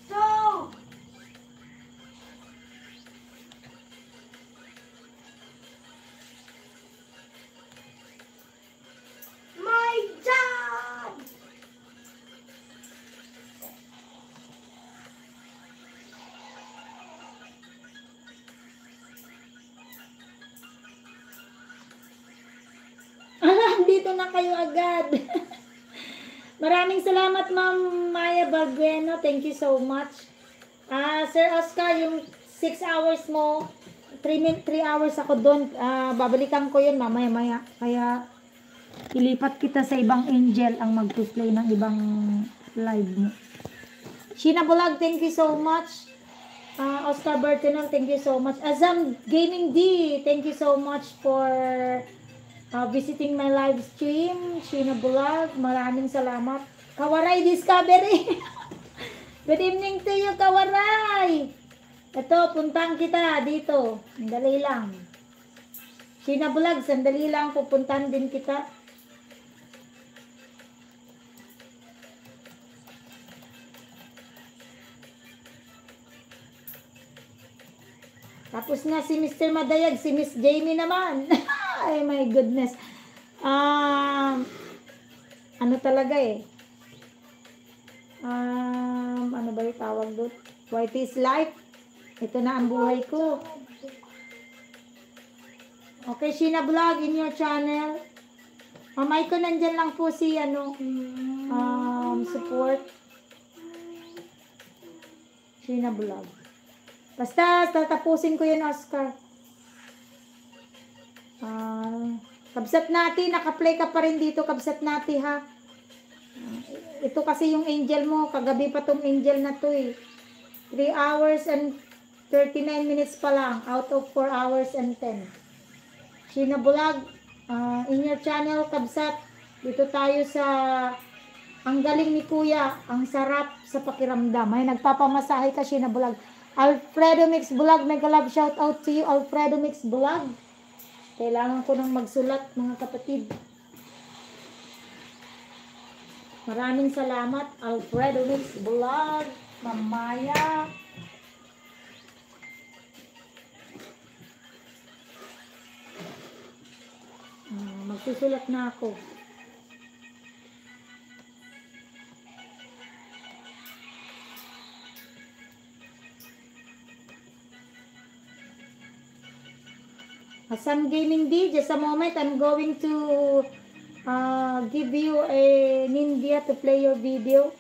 So, my dad! Dito na kayo agad. Maraming salamat, Ma'am Maya Balbueno. Thank you so much. Sir Oscar, yung 6 hours mo, 3 hours ako doon. Babalikan ko yun mamaya-maya. Kaya, ilipat kita sa ibang angel ang mag-play ng ibang live mo. Sheena Bulag, thank you so much. Oscar Bertinel, thank you so much. Azam Gaming D, thank you so much for visiting my live stream. Sheena Bulag, maraming salamat. Kawaray Discovery. Good evening to you, Kawaray. Ito, puntang kita dito. Sandali lang. Sheena Bulag, sandali lang, pupuntahan din kita. Tapos na si Mr. Madayag, si Miss Jamie naman. Ay, my goodness. Ano talaga eh. Ano ba yung tawag doon? What is life? Ito na ang buhay ko. Okay, Sheena Vlog in your channel. Mamay ko nandyan lang po si support. Sheena Vlog. Basta, tatapusin ko yun, Oscar. Kabsat natin, nakaplay ka pa rin dito, kabsat natin ha. Ito kasi yung angel mo, kagabi pa tong angel na to eh. 3 hours and 39 minutes pa lang, out of 4 hours and 10. Sheena Vlog, in your channel, kabsat, dito tayo sa ang galing ni Kuya, ang sarap sa pakiramdam. Ay, nagpapamasahe ka, Sheena Vlog. Alfredo Mix Vlog, mega love shout out to you, Alfredo Mix Vlog. Kailangan ko nang magsulat, mga kapatid. Maraming salamat, Alfredo Mix Vlog, Mamaya. Magsusulat na ako. Asam Gaming D, just a moment, I'm going to give you a Nindia to play your video.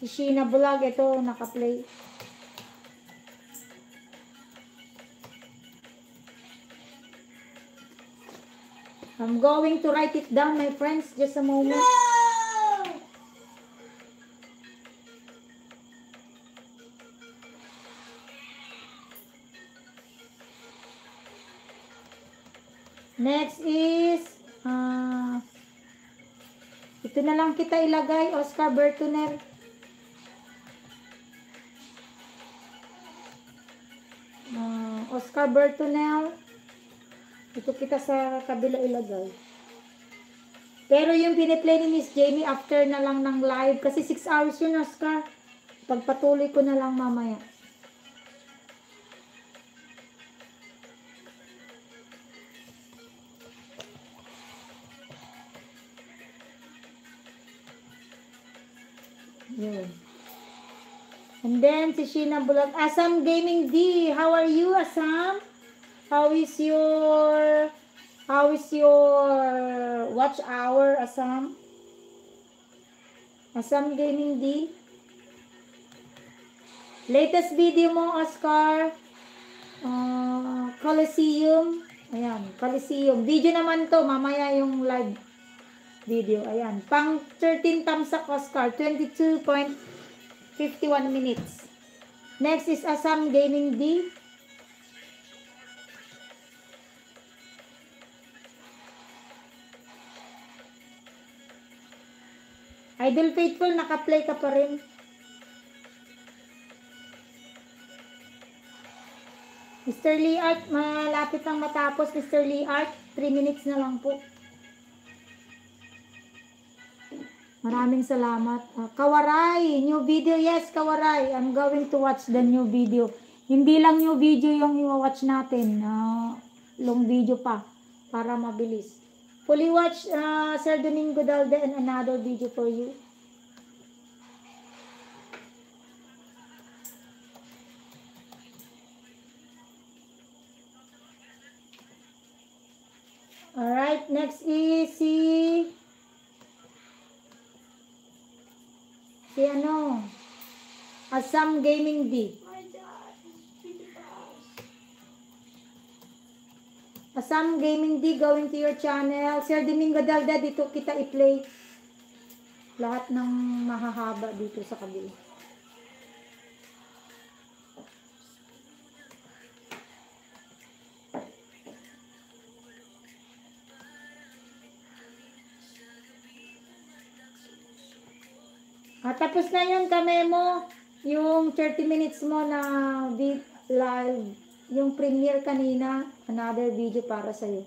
Si Sheena Vlog, ito, naka-play. I'm going to write it down, my friends, just a moment. Next is, ito na lang kita ilagay, Oscar Bertuner. Oscar Bertunel. Ito kita sa kabila ilagay. Pero yung piniplay ni Miss Jamie after na lang ng live, kasi 6 hours yun, Oscar. Pagpatuloy ko na lang mamaya. Yun. And then, si Sheena Vlog. Asam Gaming D. How are you, Asam? How is your watch hour, Asam? Asam Gaming D. Latest video mo, Oscar. Coliseum. Ayan, Coliseum. Video naman to. Mamaya yung live video. Ayan. Pang 13 thumbs up, Oscar. 22.51 minutes. Next is Asam Gaming D. Idol Faithful, naka-play ka pa rin. Mr. Lee Art, malapit lang matapos, Mr. Lee Art. 3 minutes na lang po. Maraming salamat. Kawaray, new video. Yes, Kawaray. I'm going to watch the new video. Hindi lang new video yung i-watch natin. Long video pa. Para mabilis. Fully watch Sir Domingo Dalde and another video for you. Alright, next is si ano? Asam Gaming D. Asam Gaming D, going to your channel. Sir Domingo Dalda, dito kita i-play lahat ng mahahaba dito sa kabila. Tapos na yun, Kamemo. Yung 30 minutes mo na live. Yung premiere kanina. Another video para sa'yo.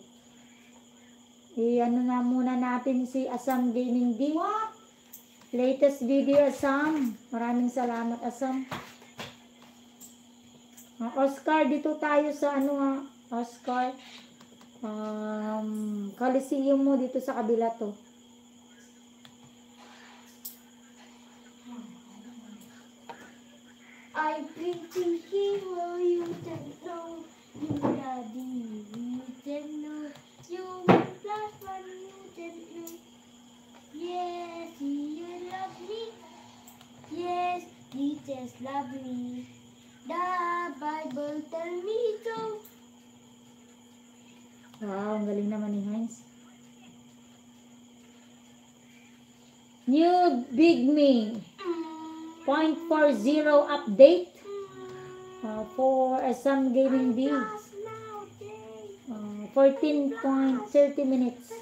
I-ano na muna natin si Asam Gaming D. Latest video, Asam. Maraming salamat, Asam. Oscar, dito tayo sa Oscar. Coliseum mo dito sa kabila to. I'm pretty hero, you don't know, you daddy, you don't know, you will flash when you don't know. Yes, you love me, yes, you just love me, the Bible tell me so. Wow, ang galing naman ni Heinz. New Big Me 0.40 update for Asam Gaming D. 14.30 minutes.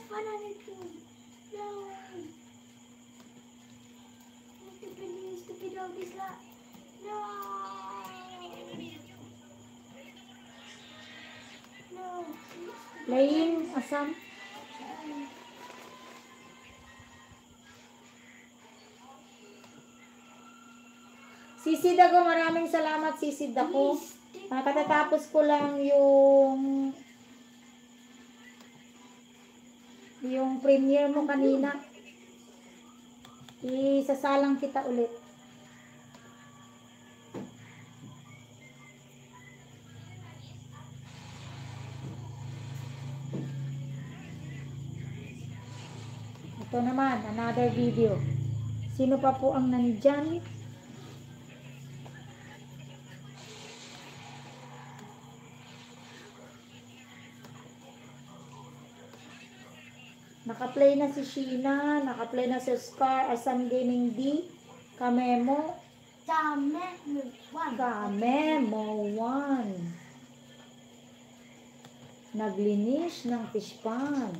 Playing Asam. Sisid ako, maraming salamat Sisid ako. Katatapos ko lang yung premiere mo kanina. Isasalang kita ulit. Ito naman, another video. Sino pa po ang nandyan? Naka-play na si Sheena, naka-play na si Oscar, Asam Gaming D, Kamemo, Kamemo 1. Naglinis ng fish pan.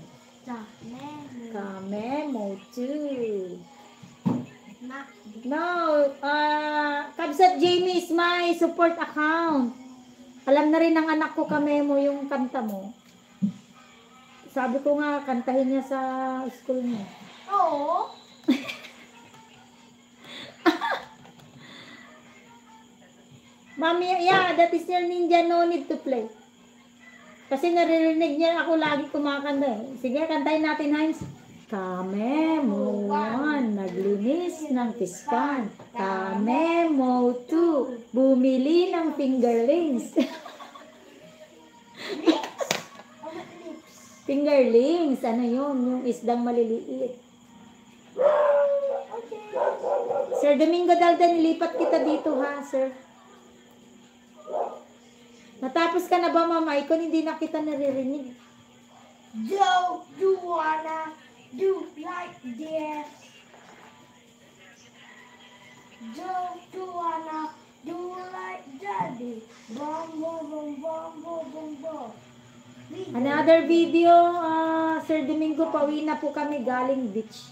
Kamemo 2. Now, Kabsat Jamie is my support account. Alam na rin ng anak ko, Kamemo, yung kanta mo. Sabi ko nga, kantahin niya sa school niya. Oo. Mami, yeah, that is your ninja, no need to play. Kasi naririnig niya ako lagi kumakanta eh. Sige, kantahin natin, Heinz. Kamemo 1, naglinis ng pispan. Kamemo 2, bumili ng fingerlings. Fingerlings, ano yun? Yung isdang maliliit. Sir Domingo Dalda, nilipat kita dito ha, sir. Natapos ka na ba, Mama? Ikaw hindi na kita naririnig. Don't you wanna do like this? Don't you wanna do like daddy? Bum bum bum bum bum bum bum. Another video, Sir Domingo, pauwi na po kami galing beach.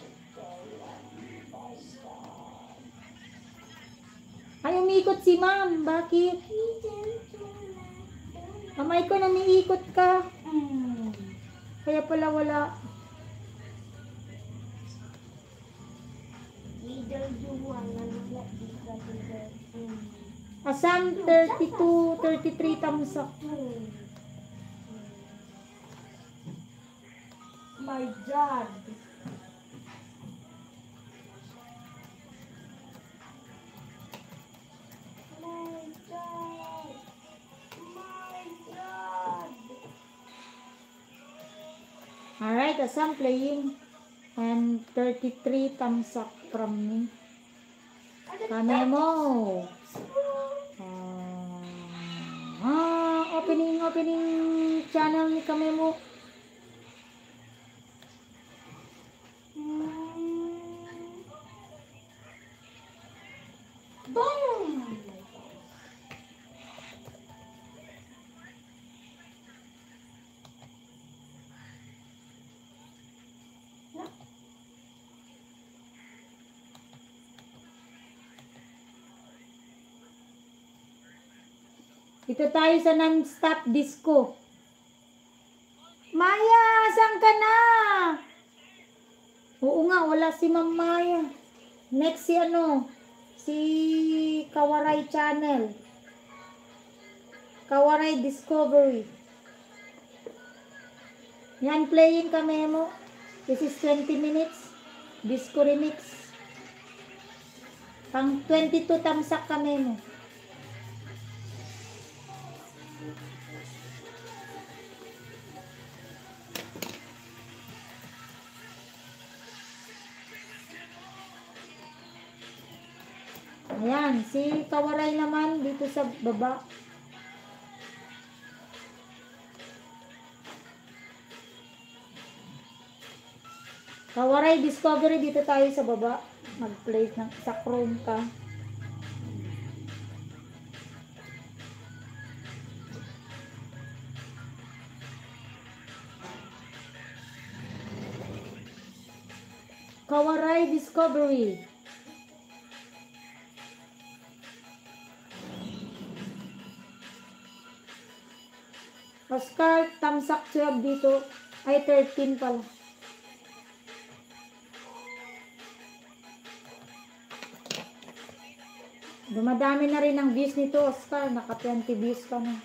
Ay, umiikot si Ma'am. Bakit? Kamay ko namiikot ka. Kaya pala wala. you wanna look like this like Asam 32, 33 thumbs up. My God. My God. My God. Alright, Asam playing. And 33 thumbs up from me. Kamemo. Opening channel ni Kamemo. Boom. Ito tayo sa non-stop disco. Maya, saan ka na? Oo nga, wala si Ma'am Maya. Next si Kawaray Channel. Kawaray Discovery. Yan, playing kami mo. This is 20 minutes. Disco remix. Pang 22 tamsak kami mo. Ayan, si Kawaray naman dito sa baba. Kawaray Discovery, dito tayo sa baba. Mag-play sa Chrome ka. Kawaray Discovery. Oscar, tamsak 12 dito. Ay, 13 pala. Dumadami na rin ang views nito, Oscar. Naka 20 views ka na.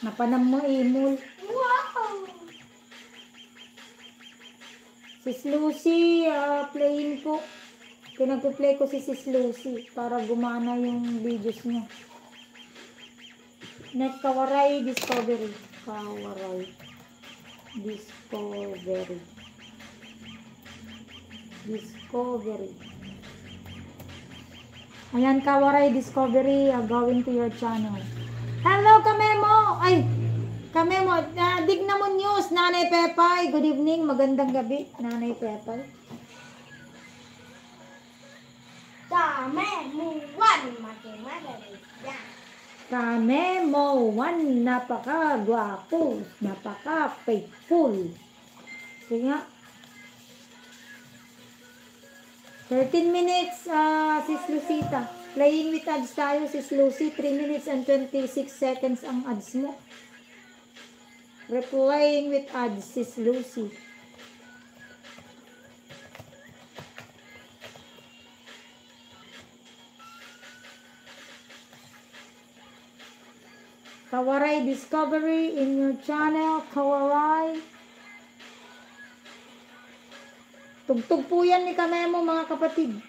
Napanam mo, Emul. Wow. Sis Lucy, playing po. Pinag-play ko si Sis Lucy para gumana yung videos niya. Next, Kawaray Discovery. Kawaray Discovery. Discovery. Ayan, Kawaray Discovery, going to your channel. Hello, Kamemo! Ay, Kamemo, Dignamon News, Nanay Pepay. Good evening, magandang gabi, Nanay Pepay. Kamemuan, matematik. Kamemo, one, napaka-gwapo, napaka-faithful. Sige nga. 13 minutes, Sis Lucita. Playing with ads tayo, Sis Lucy. 3 minutes and 26 seconds ang ads mo. Replying with ads, Sis Lucy. Kawaray Discovery in your channel, Kawaray. Tugtog po yan ni Kamemo, mga kapatid.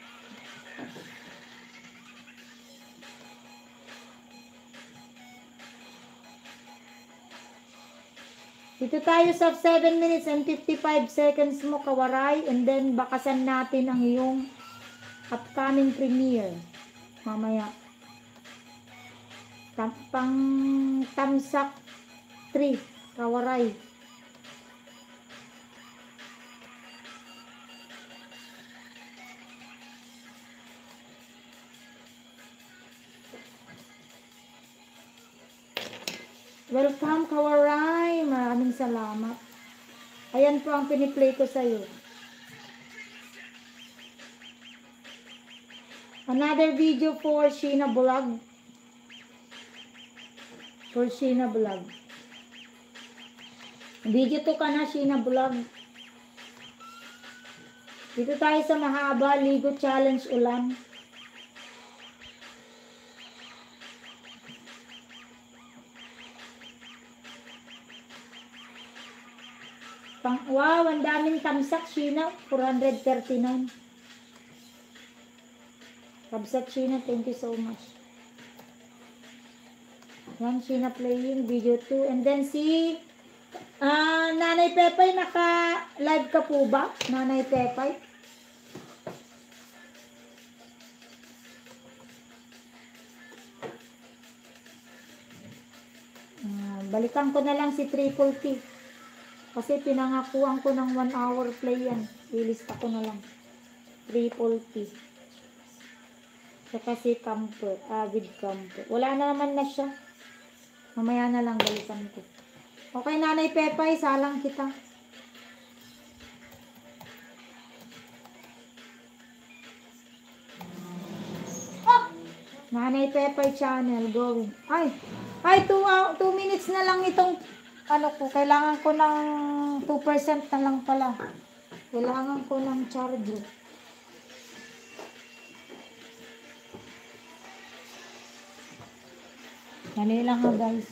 Dito tayo sa 7 minutes and 55 seconds mo, Kawaray. And then, bakasan natin ang iyong upcoming premiere. Mamaya. Pang tamsak 3, Kawaray. Welcome, Kawaray. Maraming salamat. Ayan po ang piniplay ko sa'yo. Another video for Sheena Vlog. For Sheena Vlog. Video to ka na, Sheena Vlog. Dito tayo sa mahaba, Ligo Challenge Ulan. Wow, ang daming tamsak, Sheena. 439. Tamsak, Sheena. Thank you so much. Yan, Sheena playing. Video 2. And then si Nanay Pepay, naka-live ka po ba? Nanay Pepay? Balikan ko na lang si Triple T. Kasi pinangakuan ko ng 1 hour play yan. Ilista ko na lang. Triple T. Saka si Camper. Avid Camper. Wala na naman na siya. Mamaya na lang balikan ko. Okay, Nanay Pepay. Salang kita. Oh! Nanay Pepay channel. Going. Ay, 2 minutes na lang itong ano ko, kailangan ko ng 2% na lang pala. Kailangan ko ng charger. Dali lang ha, guys.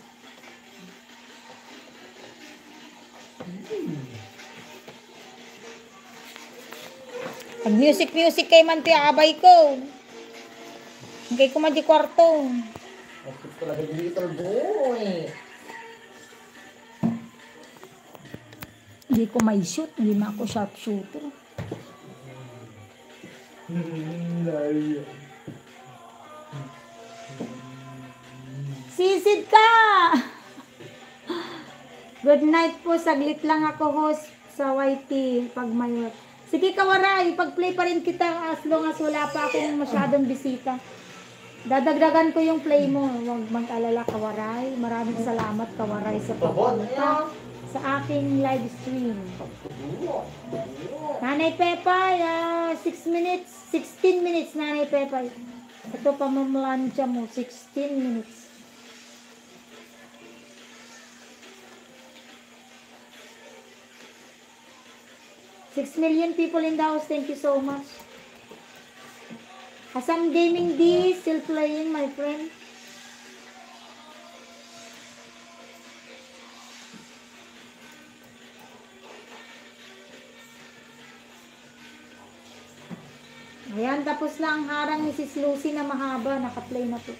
Pag music kay man abay ko. Hindi ko man di kwarto. Bakit talaga little boy? Hindi ko may shoot, hindi na ako sharpshooter. Sisid ka! Good night po, saglit lang ako host sa YT pag may work. Sige Kawaray, pag-play pa rin kita as long as wala pa akong masyadong bisita. Dadagdagan ko yung play mo, huwag mag-alala Kawaray. Maraming salamat Kawaray sa pagpunta sa aking live stream. Nanay Pepay, 16 minutes Nanay Pepay. Ito pa mamlansya mo, 16 minutes. Six million people in the house, thank you so much. Asam Gaming D, still playing my friend. Ayan, tapos na ang harang ni Sis Lucy na mahaba. Naka-play na po.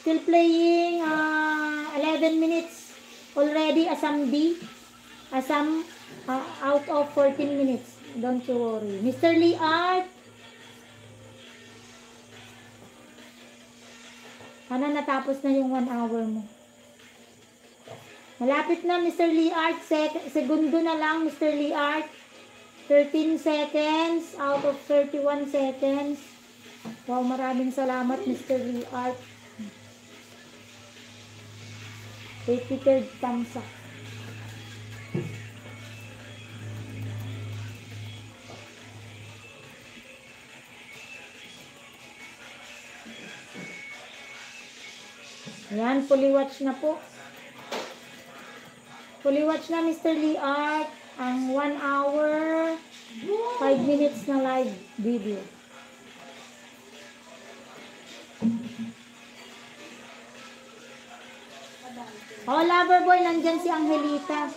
Still playing 11 minutes already. Asam D. Asam out of 14 minutes. Don't you worry. Mr. Lee Art. Ano, natapos na yung 1 hour mo. Malapit na, Mr. Lee Art. Segundo na lang, Mr. Lee Art. 13 seconds out of 31 seconds. Wow, maraming salamat, Mr. Lee Art. 83rd thumbs up. Ayan, fully watch na po. Fully watch na Mr. Lee Art ang 1 hour 5 minutes na live video. Oh, lover boy, nandyan si Angelita.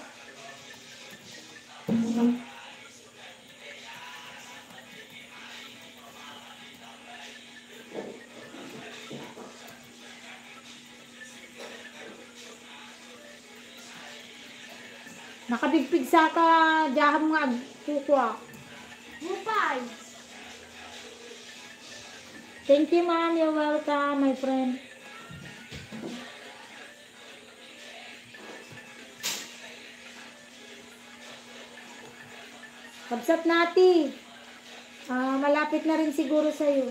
Nakabigpig sa ka, diyahan mga kukwa. Bupay. Thank you, ma'am. You're welcome, my friend. Kapsat nati. Malapit na rin siguro sa'yo.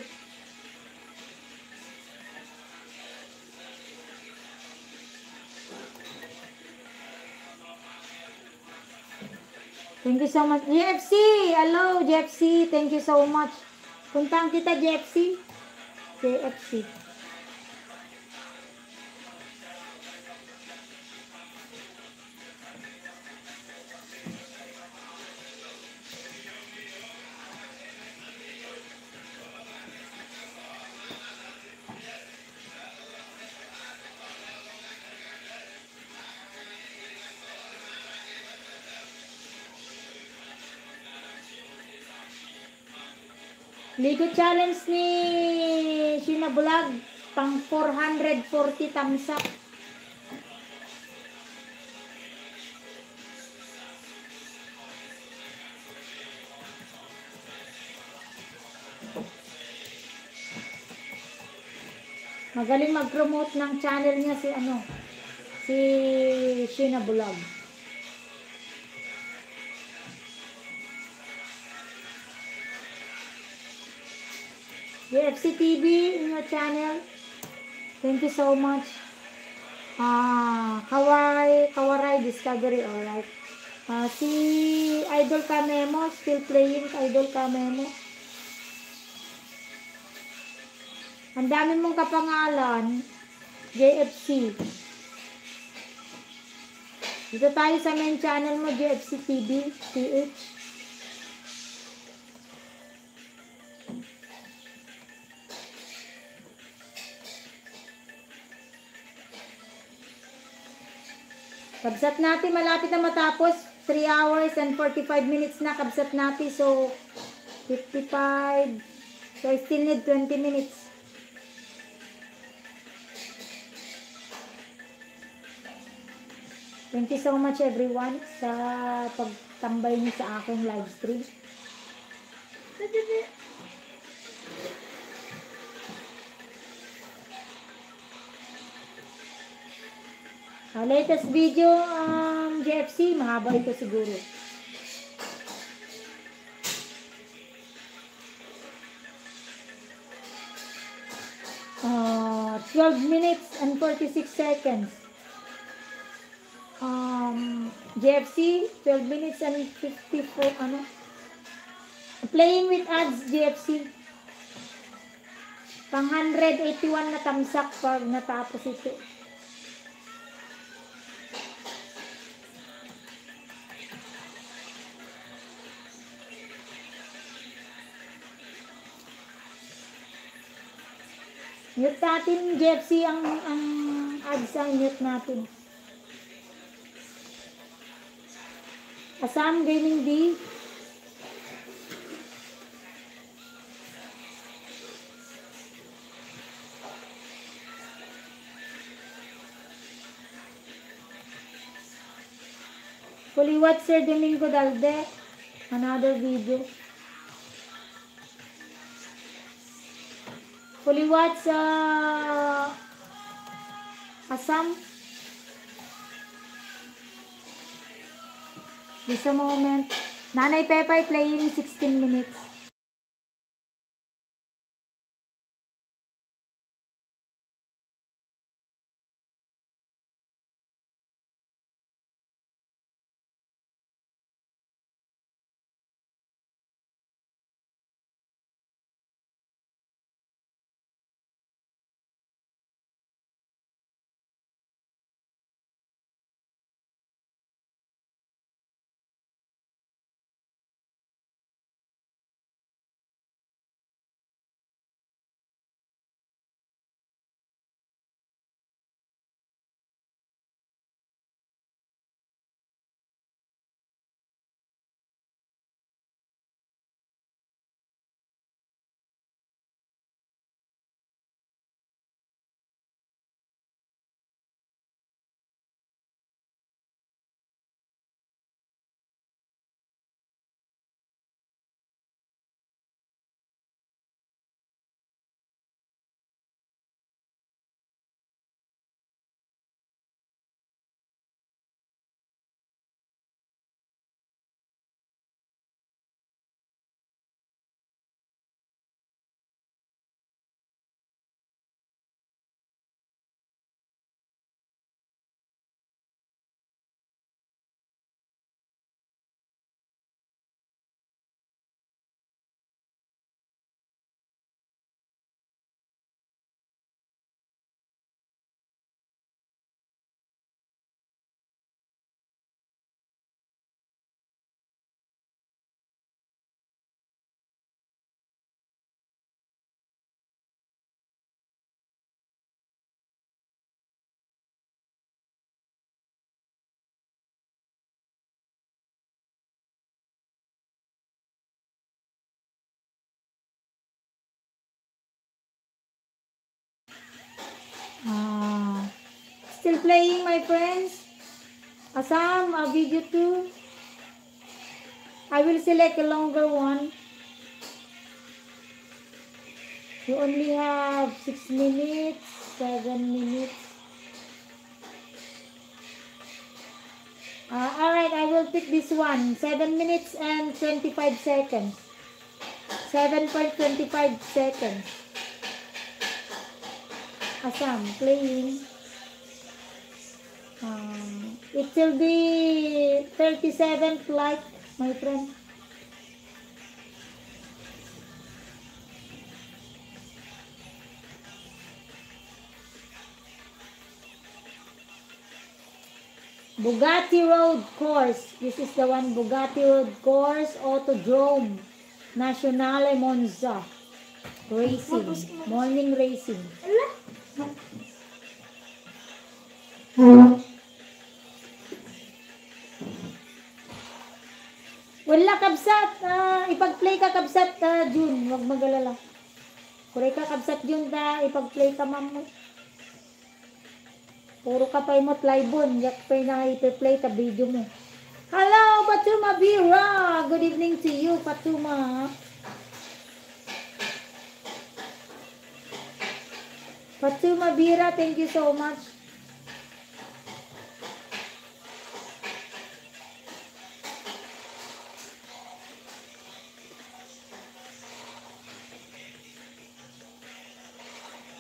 Thank you so much. JFC! Hello, JFC. Thank you so much. Puntahan kita, JFC. JFC. Ligo challenge ni Sheena Bulag. Pang 440 thumbs up. Magaling mag-promote ng channel niya si Sheena Bulag. UFC TV in your channel. Thank you so much. Kawarai Discovery, alright. Si Idol Kamemo, still playing Idol Kamemo. Ang dami mong kapangalan, JFC. Dito tayo sa main channel mo, JFC TV, PH. Kabsat natin, malapit na matapos. 3 hours and 45 minutes na kabsat natin. So, 55. So, I still need 20 minutes. Thank you so much everyone sa pagtambay niyo sa aking live stream. Latest video, JFC, mahaba ito siguro. Uh, 12 minutes and 46 seconds. JFC, 12 minutes and 54, Playing with ads, JFC. Pang 181 na tamsak pag natapos ito. Mute natin, JFC, ang ads ang mute natin. Asam Gaming D. Fully watch Sir Domingo Dalde. Another video. Fully watch Asam. This a moment. Nanay Pepay playing 16 minutes. Still playing, my friends. Asam, a video 2. I will select a longer one. You only have 6 minutes, 7 minutes. Alright, I will pick this one. 7 minutes and 25 seconds. 7.25 seconds. Asam, playing. It will be 37th like, my friend. Bugatti Road Course. This is the one, Bugatti Road Course, Autodrome, Nationale Monza. Racing. Morning racing. Wala kabsat. Ipag-play ka kabsat, June. Huwag mag-alala. Kuray ka kabsat, June, ipag-play ka, ma'am. Puro ka pa imot live-on. Yak pa na ipi-play ka video mo. Hello, Patuma Bira. Good evening to you, Patuma. Patuma Bira, thank you so much.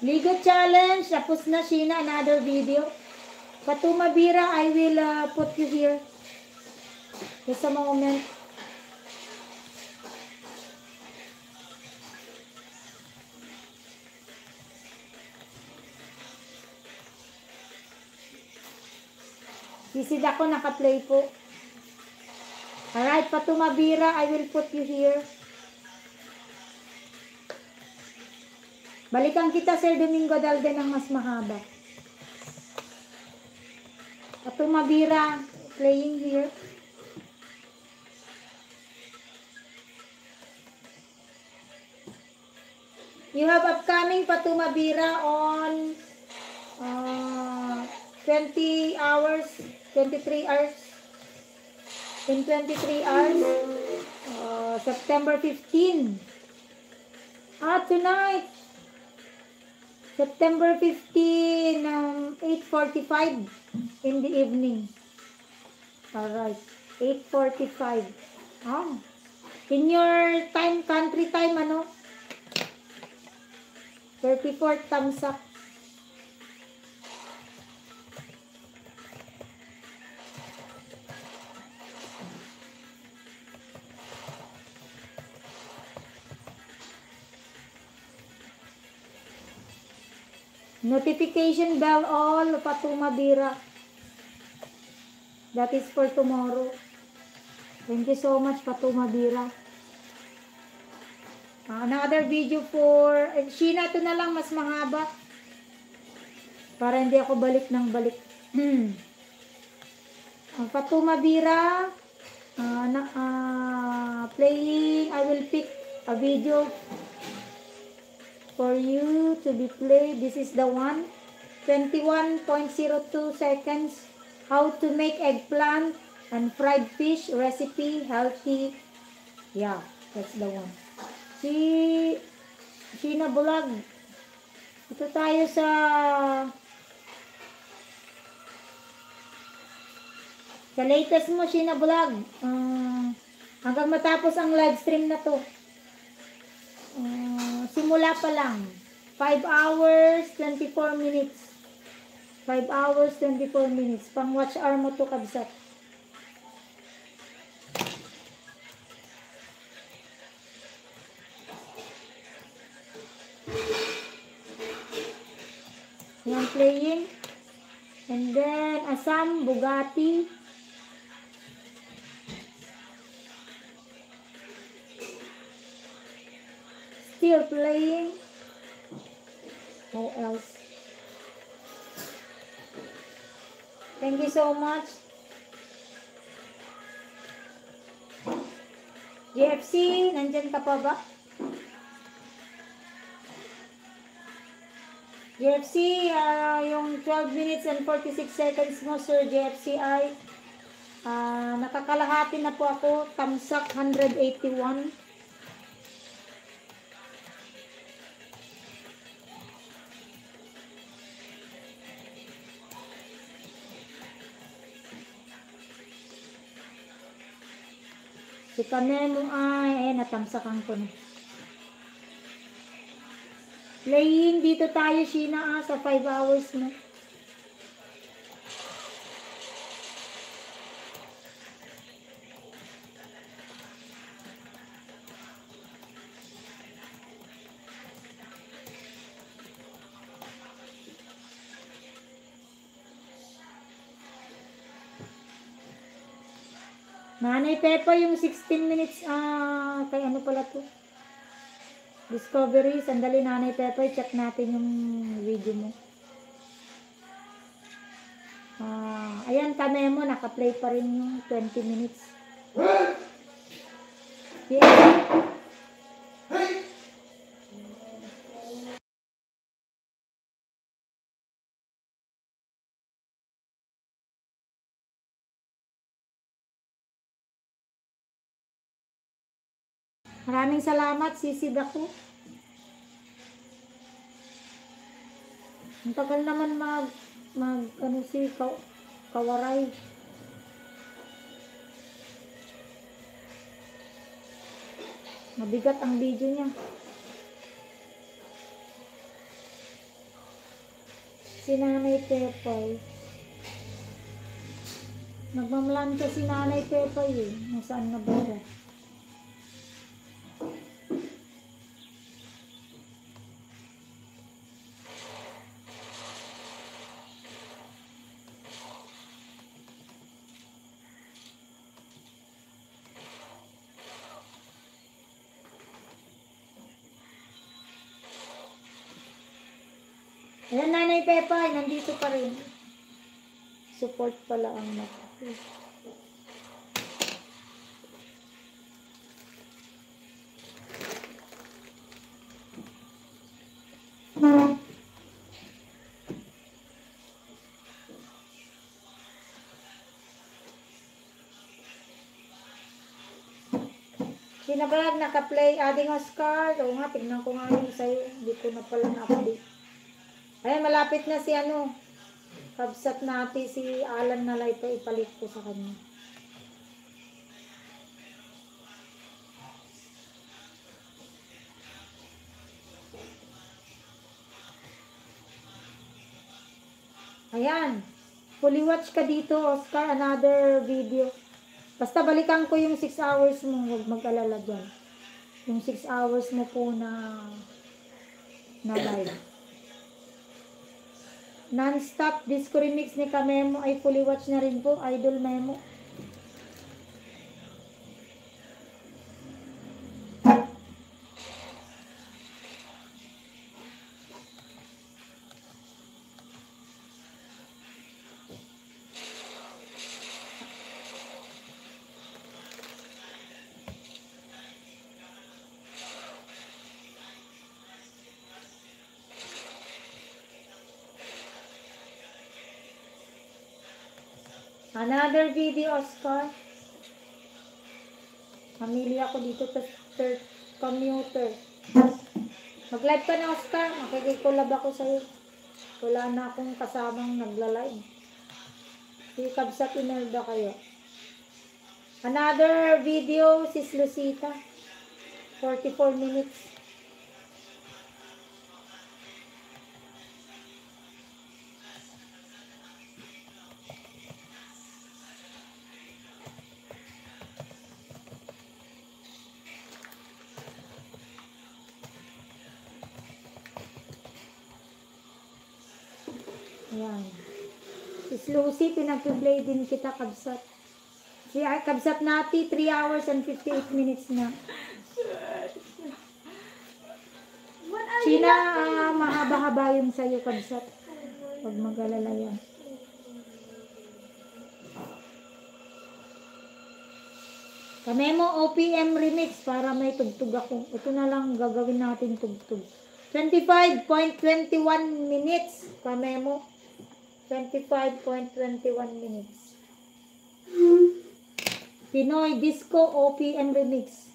Ligo challenge. Tapos na, Sheena. Another video. Patuma Bira, I will put you here. Just a moment. Sisid ako, naka-play po. Alright, Patuma Bira, I will put you here. Balikan kita, Sir Domingo Dalde, ng mas mahaba. Patuma Bira, playing here. You have upcoming Patuma Bira on 20 hours, 23 hours. In 23 hours, September 15. Tonight. September 15, 8:45 in the evening. Alright, 8:45. In your time, country time, 34th thumbs up. Notification bell all, Patuma Bira. That is for tomorrow. Thank you so much, Patuma Bira. Another video for Sheena, ito na lang, mas mahaba. Para hindi ako balik ng balik. Patuma Bira, playing, I will pick a video for you to be played. This is the one. 21.02 seconds. How to make eggplant and fried fish recipe, healthy. Yeah, that's the one. Sheena Bulag. Ito tayo sa latest mo, Sheena Bulag. Hanggang matapos ang live stream na to. Simula pa lang. 5 hours, 24 minutes. 5 hours, 24 minutes. Pang watch hour mo to, kabsat. Yan, playing. And then, Asam, Bugatti. Still playing. Who else? Thank you so much. JFC, nandyan ka pa ba? JFC, yung 12 minutes and 46 seconds mo, Sir JFC ay nakakalahati na po ako, tamsak 181. Si Kanemo ay, natamsakan ko na. Playing dito tayo, Sheena, sa 5 hours mo. Nanay Pepa, yung 16 minutes, kay ano pala to? Discovery, sandali Nanay Pepa, check natin yung video mo. Ayan, Kanemo, naka-play pa rin yung 20 minutes. Yeah. Maraming salamat, sisid ako. Ang tagal naman ano si Kawaray. Mabigat ang video niya. Si Nanay Pepay. Nagmamlanta si Nanay Pepay eh. Nasaan na ba siya? Ayan, Nanay Pepa, nandito pa rin. Support pala ang natin. Sinabalag, naka-play, adding Oscar. Oo nga, tignan ko nga yun sa'yo. Hindi ko na pala na-update. Ayan, malapit na si kabsat natin si Alan na light, ipalit ko sa kanya. Ayan, fully watch ka dito, Oscar, another video. Basta balikan ko yung 6 hours mo, huwag mag-alala dyan. Yung 6 hours mo po na live. Non-stop disco remix ni Kamemo ay fully watch na rin po, Idol Memo. Another video, Oscar. Pamilya ko dito, commuter. Mag-live ka na, Oscar. Makikikulab ako sa'yo. Wala na akong kasamang nagla-live. Si Kabsat Imelda kayo. Another video, Sis Lucita. 44 minutes. Ayan. Si Lucy, pinag-play din kita, Kabsat. Si Kabsat Nati, 3 hours and 58 minutes na. Sina, mahaba-haba yung sa'yo, Kabsat. Huwag mag-alala yan. Kamemo OPM remix para may tugtog ako. Ito na lang gagawin natin tugtog. 25.21 minutes. Kamemo. 25.21 minutes. Pinoy Disco OPM Remix.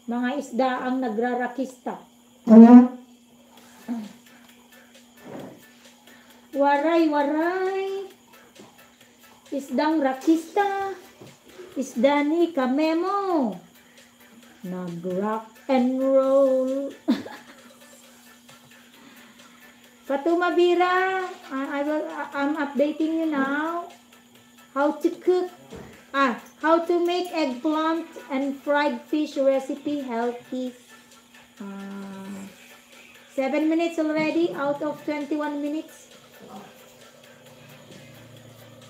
Mga isda ang nagrarakista. Waray, waray. Isdang rakista. Isda ni Kamemo. Nag-rock and roll. Fatuma Bira, I'm updating you now. How to cook, how to make eggplant and fried fish recipe healthy. 7 minutes already out of 21 minutes.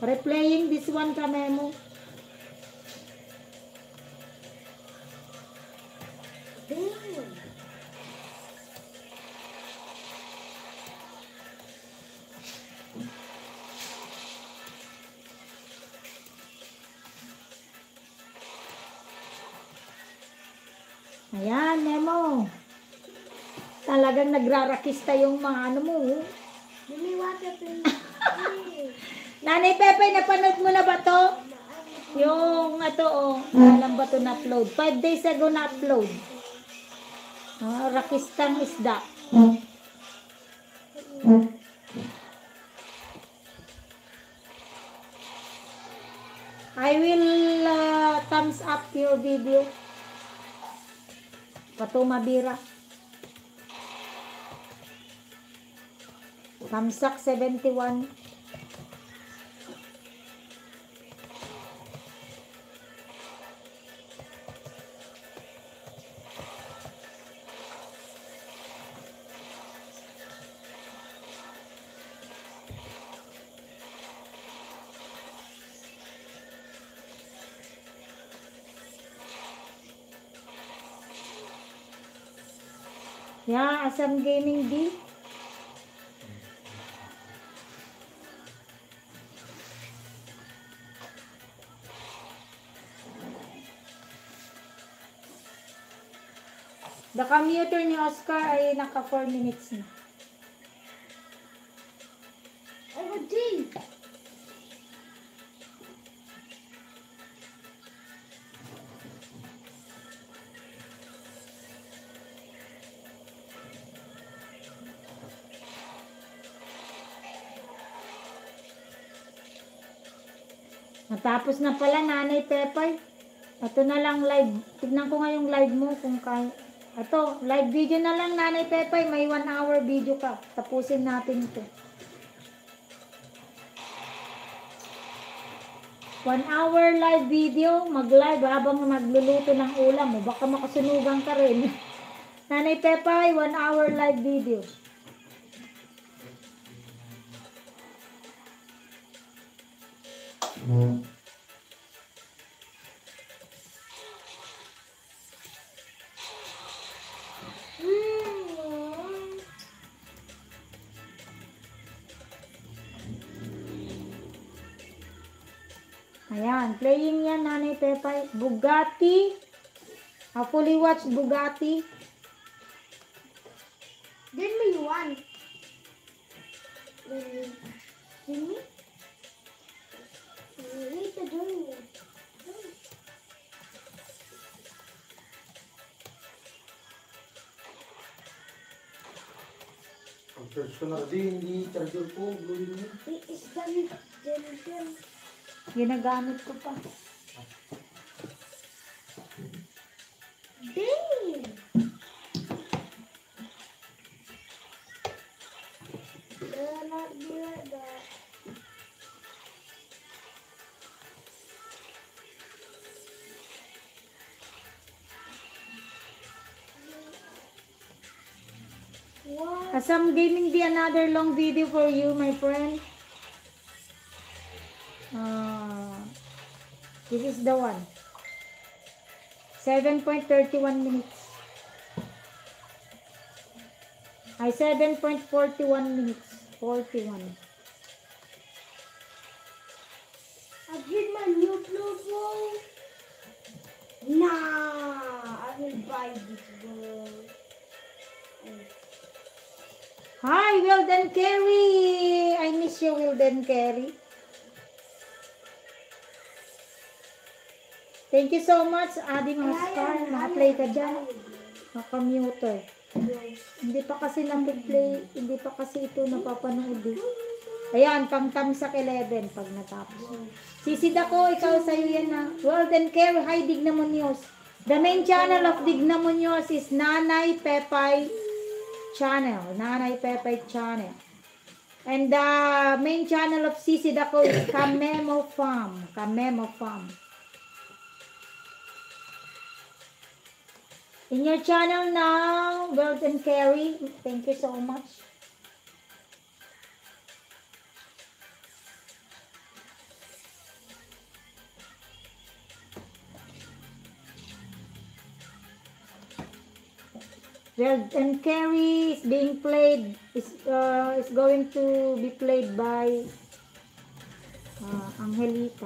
Replaying this one, Kamemo. Ayan, Nemo. Talagang nagrarakista yung mga ano mo. Give me water, please. Nanay Pepe, napanood mo na ba to? Yung alam ba to na-upload? 5 days ago na-upload. Rakistang isda. I will thumbs up your video. Fatuma Bira. Kamsak 71. Yeah, Asam Gaming D. The commuter ni Oscar ay naka 4 minutes na. I will drink. Natapos na pala, Nanay Pepay. Ito na lang live. Tignan ko nga yung live mo kung kaya. Ito, live video na lang, Nanay Pepay. May 1 hour video ka. Tapusin natin ito. 1 hour live video. Mag-live habang magluluto ng ulam mo. Baka makasunugan ka rin. Nanay Pepay, 1 hour live video. Ayan, playing yan, Nanay Pepay. Bugatti. I fully watched Bugatti. Give me one. Give me. Wait the door. Ang personal din, hindi charger ko. Gawin mo. It's done. Ginagamit ko pa. Dang. Not be like that. What? Asam Gaming be another long video for you, my friend. This is the one. 7.31 minutes. Ay, 7.41 minutes. 41. I get my new blue phone. Nah, I will buy this one. Hi, Wilden Carey! I miss you, Wilden Carey. Thank you so much, Adi mga star. Naka-play ka dyan. Naka-mute. Hindi pa kasi napiplay, hindi pa kasi ito napapanood eh. Ayan, pang tamsak 11 pag natapos. Sisid ako, ikaw sa'yo yan na. Wilden Carey, hi Dignamonios. The main channel of Dignamonios is Nanay Pepay channel. Nanay Pepay channel. And the main channel of Sisi Dako is Kamemo Farm. Kamemo Farm. In your channel now, Wilden Carey, thank you so much. Wilden Carey is being played, is going to be played by Angelita.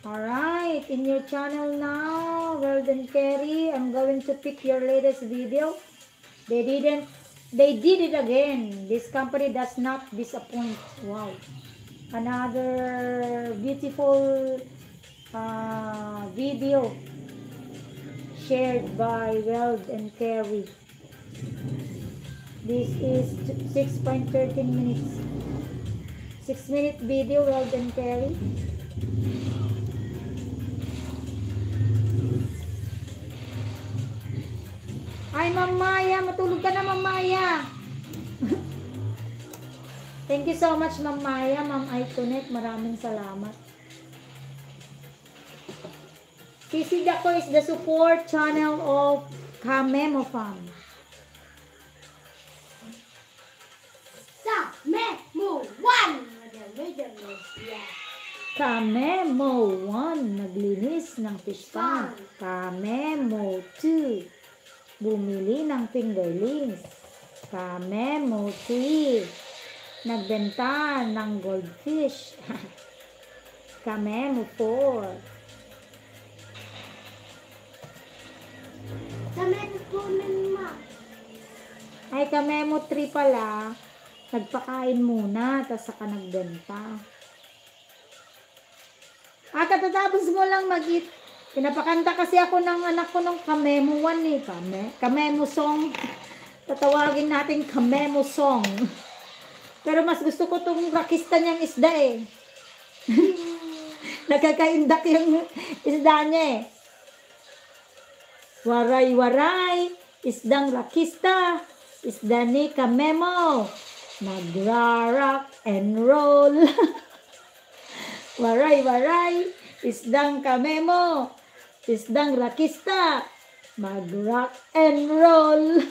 Alright, in your channel now, Wilden Carey, I'm going to pick your latest video. They did it again. This company does not disappoint. Wow. Another beautiful video shared by Wilden Carey. This is 6.13 minutes. 6-minute video, Wilden Carey. Ay, Ma'am Maya, matulog ka na, Ma'am Maya. Thank you so much, Ma'am Maya, Ma'am Iconet, maraming salamat. Sisi Dako is the support channel of Kamemo Farm. Kamemo 1! Kamemo 1, naglinis ng fish pond. Kamemo 2, bumili ng fingerlings. Kamemo 3, nagbenta ng goldfish. Kamemo 4, Kamemo po ma. ay Kamemo 3 pala, nagpakain muna, tapos saka nagbenta. Katatapos mo lang mag-eat. Pinapakanta kasi ako ng anak ko ng Kamemo 1 eh. Kamemo song. Tatawagin natin Kamemo song. Pero mas gusto ko tong rakista niyang isda eh. Nakakaindak yung isda niya eh. Waray-waray, isdang rakista, isda ni Kamemo. Nagra-rock and roll. Waray-waray, isdang Kamemo. Isdang rakista, mag-rock and roll.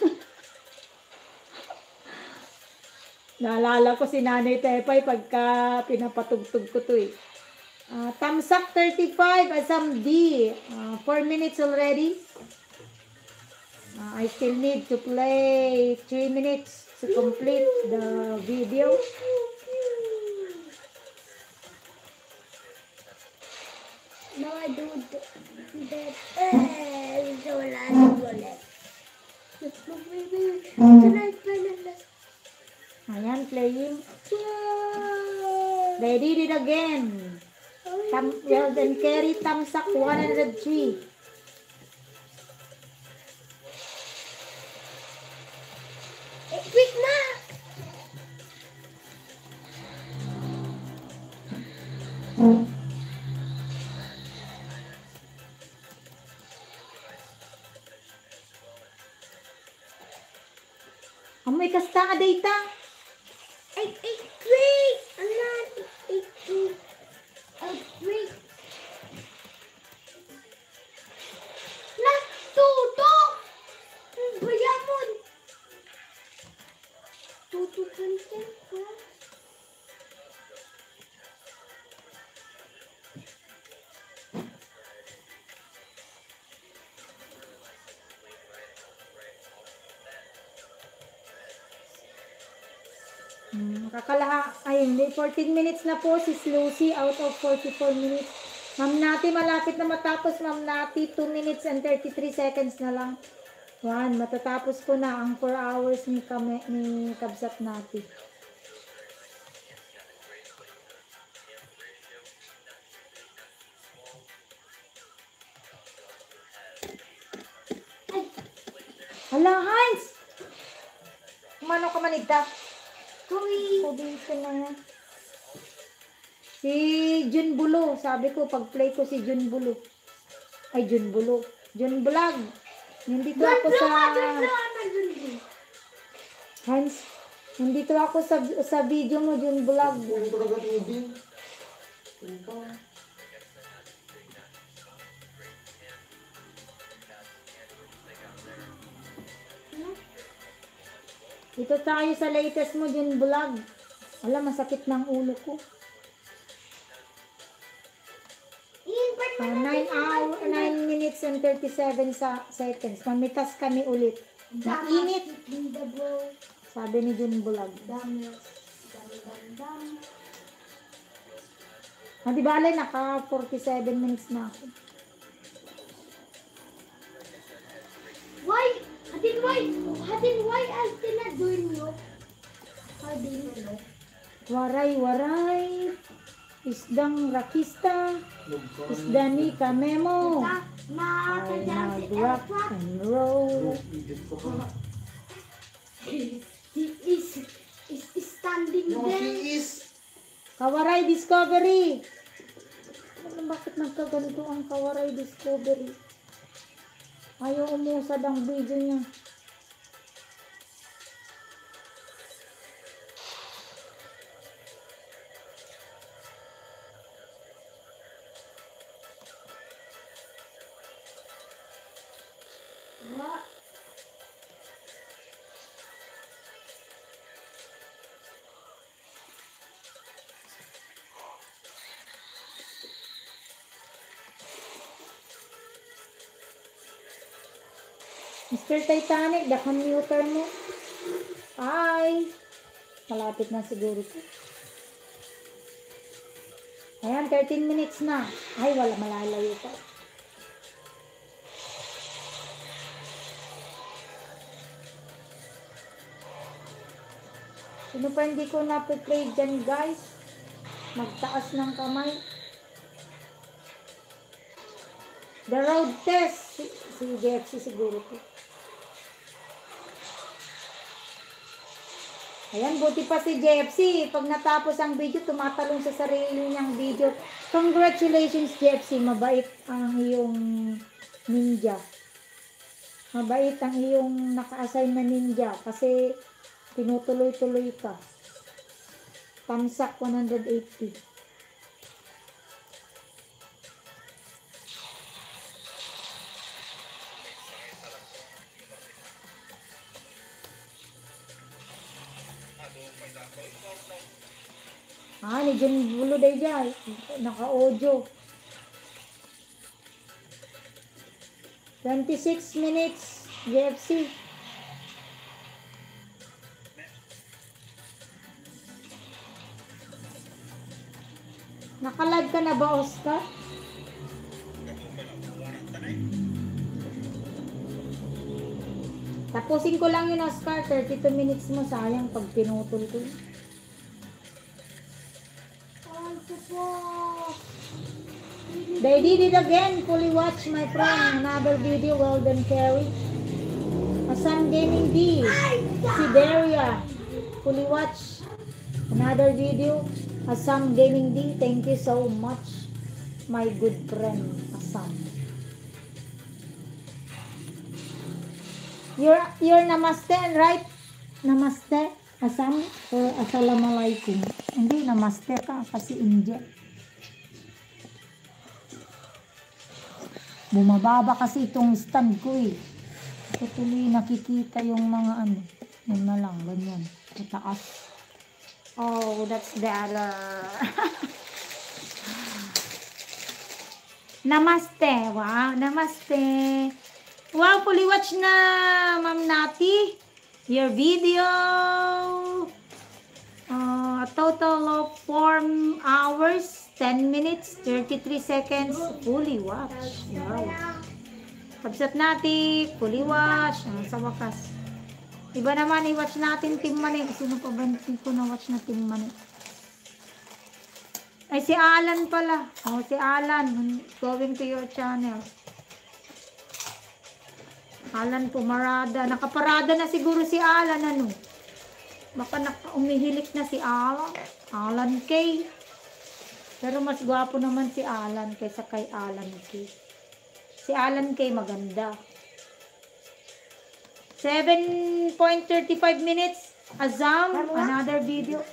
Naalala ko si Nanay Tepay pagka pinapatugtog ko to eh. Tamsak 35, Asam D. 4 minutes already. I still need to play 3 minutes to complete the video. No, I do that. So last bullet. Ayan, playing. They did it again. Wilden Carey, Tamsak 103. Quick na! May kasta ka data. Ay, quick! Anan! Quick! Quick! Natutok! Bayamon! Tutukan ka. Kakalaha, ayun, 14 minutes na po si Lucy out of 44 minutes. Ma'am Nati, malapit na matapos. Ma'am Nati, 2 minutes and 33 seconds na lang. Yan, matatapos ko na ang 4 hours ni Kabsat Nati. Hala, Heinz! Kumano ka manigda? Kubitin na nga. Si Jun Bulo. Sabi ko, pag-play ko si Jun Bulo. Ay, Jun Bulo. Jun Vlog. Nandito ako sa... Hans, nandito ako sa video mo, Jun Vlog. Ano talaga tubig? Ano pa? Dito tayo sa latest mo, Jun Vlog. Alam, masakit ng ulo ko. 9 minutes and 37 seconds. Mamitas kami ulit. Mainit. Sabi ni Jun Vlog. Di ba alay, naka 47 minutes na ako. Why? Hatin why as tinadoy nyo? Hadin mo. Waray. Isdang rakista. Isda ni Kamemo. Ay, mag-rock and roll. Idiot ko pa. He is standing No, there. she is. Kawaray Discovery. Bakit nagkaganito ang Kawaray Discovery? Ayaw umusad ang video niya. What? Mr. Titanic, the commuter mo. Ay, malapit na siguro po. Ayan, 13 minutes na. Ay, wala, malalayo pa. Sino pa hindi ko na-play dyan, guys? Magtaas ng kamay. The road test. Si JFC siguro po. Ayan, buti pa si JFC. Pag natapos ang video, tumatalong sa sarili niyang video. Congratulations, JFC. Mabait ang iyong ninja. Mabait ang iyong naka-assign na ninja. Kasi tinutuloy-tuloy ka. Tamsak 180. Ni Jun Bulo day dyan. Naka-audio. 26 minutes. JFC. Naka-live ka na ba, Oscar? Tapusin ko lang yun, Oscar. 32 minutes mo. Sayang pag pinutol ko. They did it again. Fully watch, my friend. Another video. Well done, Carrie. Asam Gaming D. Si Daria. Fully watch. Another video. Asam Gaming D. Thank you so much, my good friend, Asam. You're namaste, right? Namaste, Asam? Or assalamualaikum? Hindi, namaste ka kasi India. Bumababa kasi itong stand ko eh. Ito tuloy nakikita yung mga ano. Yun na lang, ganyan. Pataas. Oh, that's better. Namaste. Wow, namaste. Wow, fully watch na, Ma'am Nati. Your video. A total of 4 hours, 10 minutes, 33 seconds, fully watch. Wow. Kabsat natin, fully watch. Sa wakas. Iba naman, i-watch natin Team Money. Sino pa ba ko na-watch na Team Money? Ay, si Alan pala. Oh, si Alan. Going to your channel. Alan Pumarada. Nakaparada na siguro si Alan, ano? Baka umihilik na si Alan. Alan K. Pero mas gwapo naman si Alan kaysa kay Alan K. Si Alan K maganda. 7.35 minutes. Azam, another video.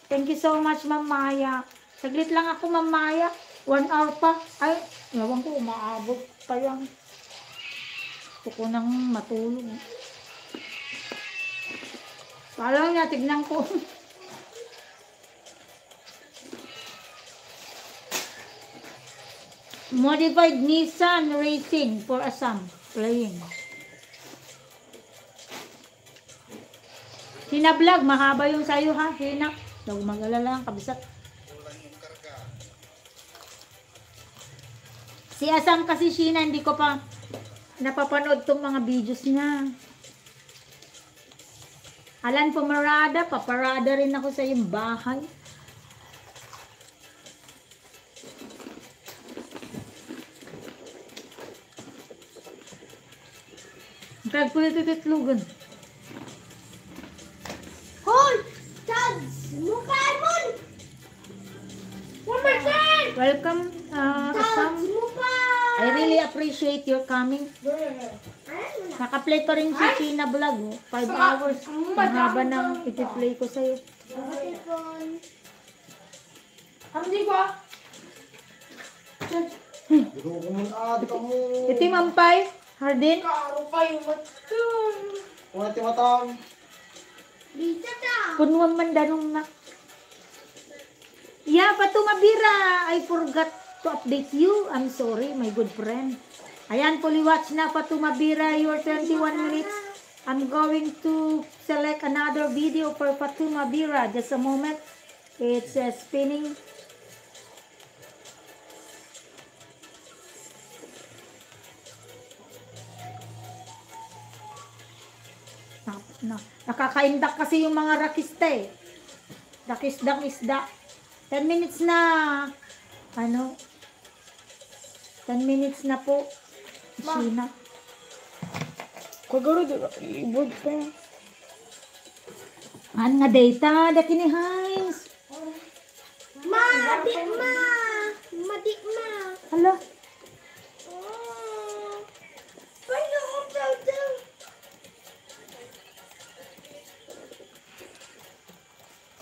Thank you so much, Ma'am Maya. Saglit lang ako, Ma'am Maya. 1 hour pa. Ay, ewan ko, umaabot pa yan. Gusto ko nang matulog. Parang nga, tignan ko. Modified Nissan Racing for Assam. Playing. Hina vlog, mahaba yung sayo ha. Hina. Huwag mag-alala lang, kabisat. Si Assam kasi Sheena, hindi ko pa napapanood tong mga videos niya. Alan Pumarada, paparada rin ako sa iyong bahay. Pagpulitititlugan. Hold! Tags! Mukha mo! One more time! Welcome, Tags! Assam. Mukha! I really appreciate your coming. Naka-play pa rin si Sheena vlog. 5 hours. Ang haba ng iti-play ko sa'yo. Hindi ko. Di ko kumunad ka mo. Iti Mampay, Hardin. Karo pa yung matun. Kung natin matang. Dito ta. Punuan man danong na. Yeah, Patumabira. I forgot to update you. I'm sorry, my good friend. Ayan, fully watch na Patumabira. Your 21 minutes. I'm going to select another video for Patumabira. Just a moment. It's spinning. Nakakaindak kasi yung mga rakista eh. Rakisdang isda. 10 minutes na. Ano? 10 minutes na po. Sheena. Kagaro di ba? Ibod pa. Ano nga data? Daki ni Hines. Ma! Di ma! Madi ma! Hala. Paano ko daw?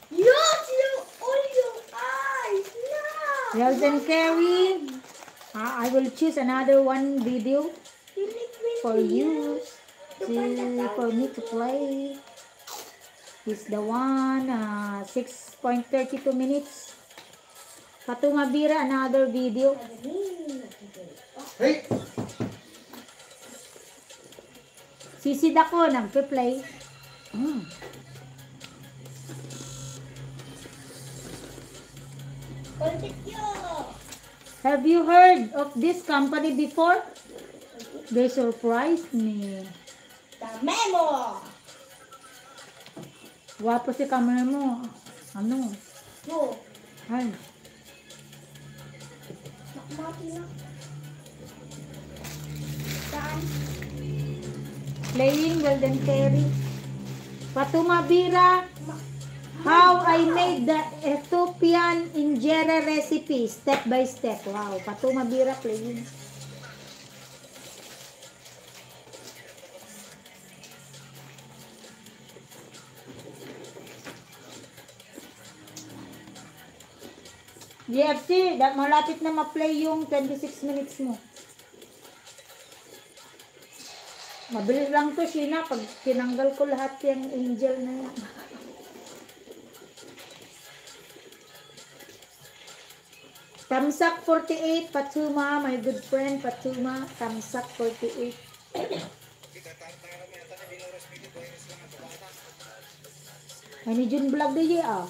Yes! Yung all your eyes! No! Wells and Carrie. I will choose another one video for you. For me to play. Is the one 6.32 minutes. Patumabira, another video. Hey! Sisid ako, nagpe-play. Have you heard of this company before? They surprised me. The memo! Wapo si camera mo. Ano? No. Ay. Mati na. Saan? Playing Golden Fairy. Patumabira. How I made the Ethiopian injera recipe step by step. Wow, Patumabira playing. GFC, malapit na ma-play yung 26 minutes mo. Mabilis lang to, Sheena, pag tinanggal ko lahat yung angel na yan. Tamsak 48, Patuma, my good friend Patuma, Tamsak 48. Ay, ni Jun Vlog DJ ah.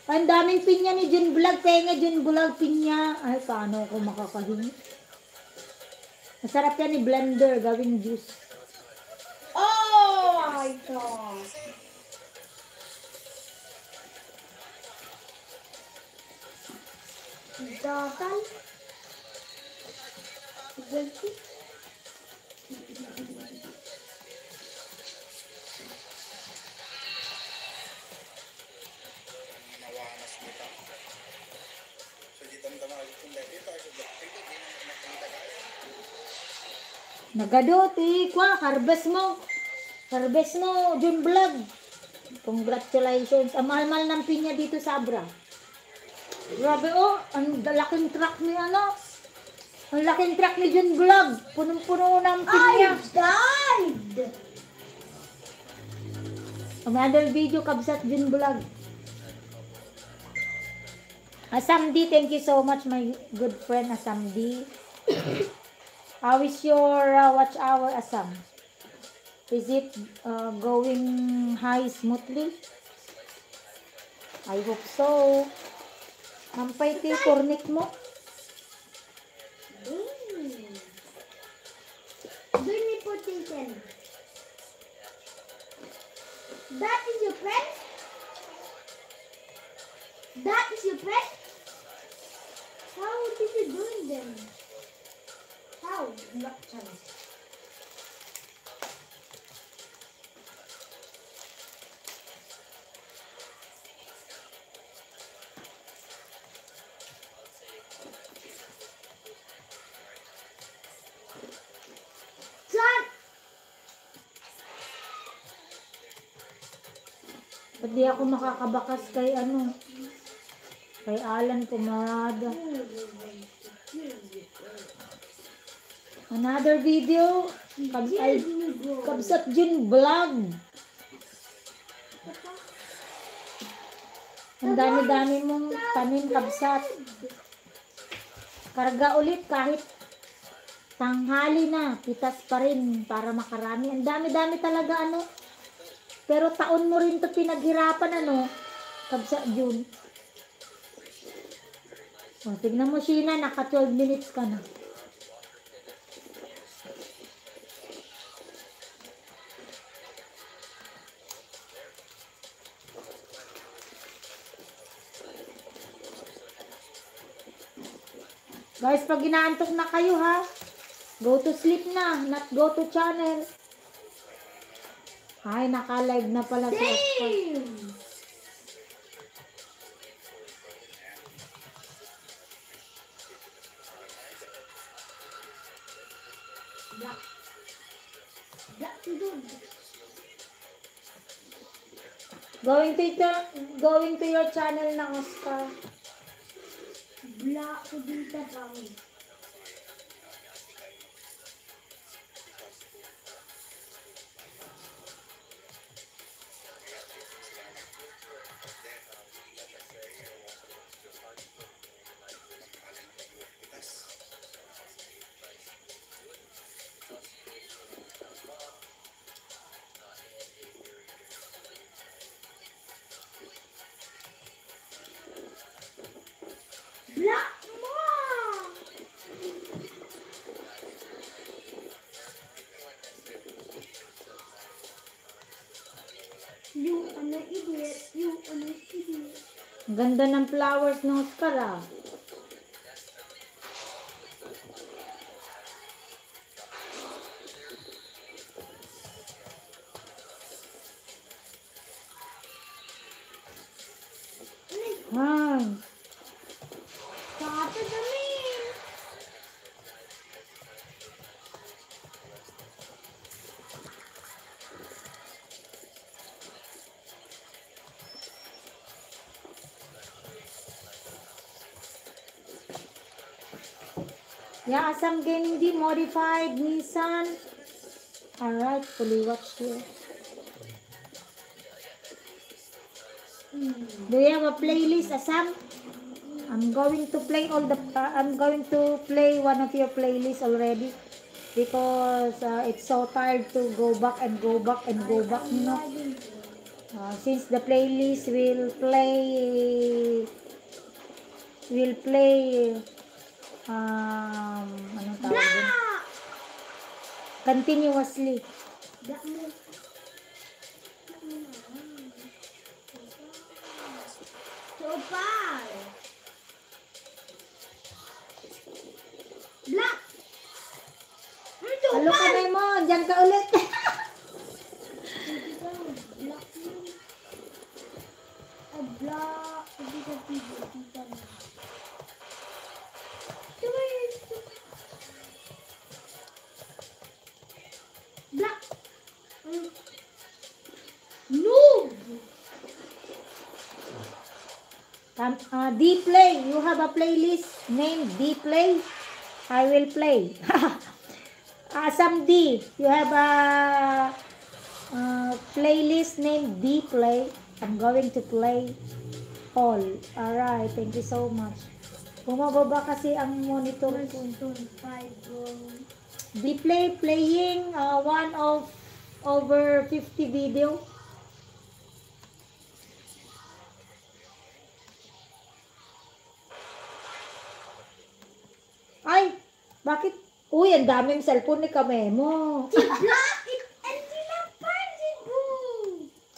Ang daming pinya ni Jun Vlog. Tenga Jun Vlog pinya. Ay, paano ako makakahingi? Masarap yan ni blender. Gawing juice. Oh my God. Total. Ganti. Nagadot eh. Kwa, harvest mo. Harvest mo, Jun Vlog. Congratulations. Ang mahal-mahal ng pinya dito sa Abra. Grabe oh, ang laking truck ni ano. Ang laking truck ni Jun Vlog. Punong-puno ng pinya. Died. Another video, Kabsat Jun Vlog. Asamdi, thank you so much, my good friend Asamdi. How is your watch hour, Asam? Is it going high smoothly? I hope so. Mampay ti cornic mo. Doon may potato. That is your friend? That is your friend? How did you do it then? How? Not chance. Son! Ba't di ako makakabakas kay ano? Kay Alan Pumarada. Another video. Kabsat Jun Vlog. Ang dami-dami mong tanim, Kabsat. Karga ulit kahit tanghali na. Pitas pa rin para makarami. Ang dami-dami talaga ano. Pero taon mo rin to pinaghirapan ano. Kabsat Jun. O, tignan mo Sheena, naka 12 minutes ka na. Guys, pag inaantok na kayo ha, go to sleep na, not go to channel. Ay, naka-live na pala si Oscar. Damn! Black. Black to good. Going to your channel na, Oscar. Black to dito kami. Black mo! You ano idiot, you ano idiot. Ang ganda ng flowers ng Oscar ah. Ay, Kata kami. yeah, Asam Gaming D modified Nissan. Alright, fully watched here. Do you have a playlist, Asam? I'm going to play one of your playlists already because it's so tired to go back and go back and go back, you know. Since the playlist will play anong tawag dun? Black! Continuously. Black mo. Topal! Black! Halo ka Raymond, diyan ka ulit. Black yun. Black. Hindi ka video. Kita na. Black. Noob! D-Play, you have a playlist named D-Play. I will play. Some D, you have a playlist named D-Play. I'm going to play all. Alright, thank you so much. Bumababa kasi ang monitor ko. D-Play playing one of over 50 video. Ay, bakit? Uy, ang daming cellphone ni Kamemo. Black! And sinapansin ko!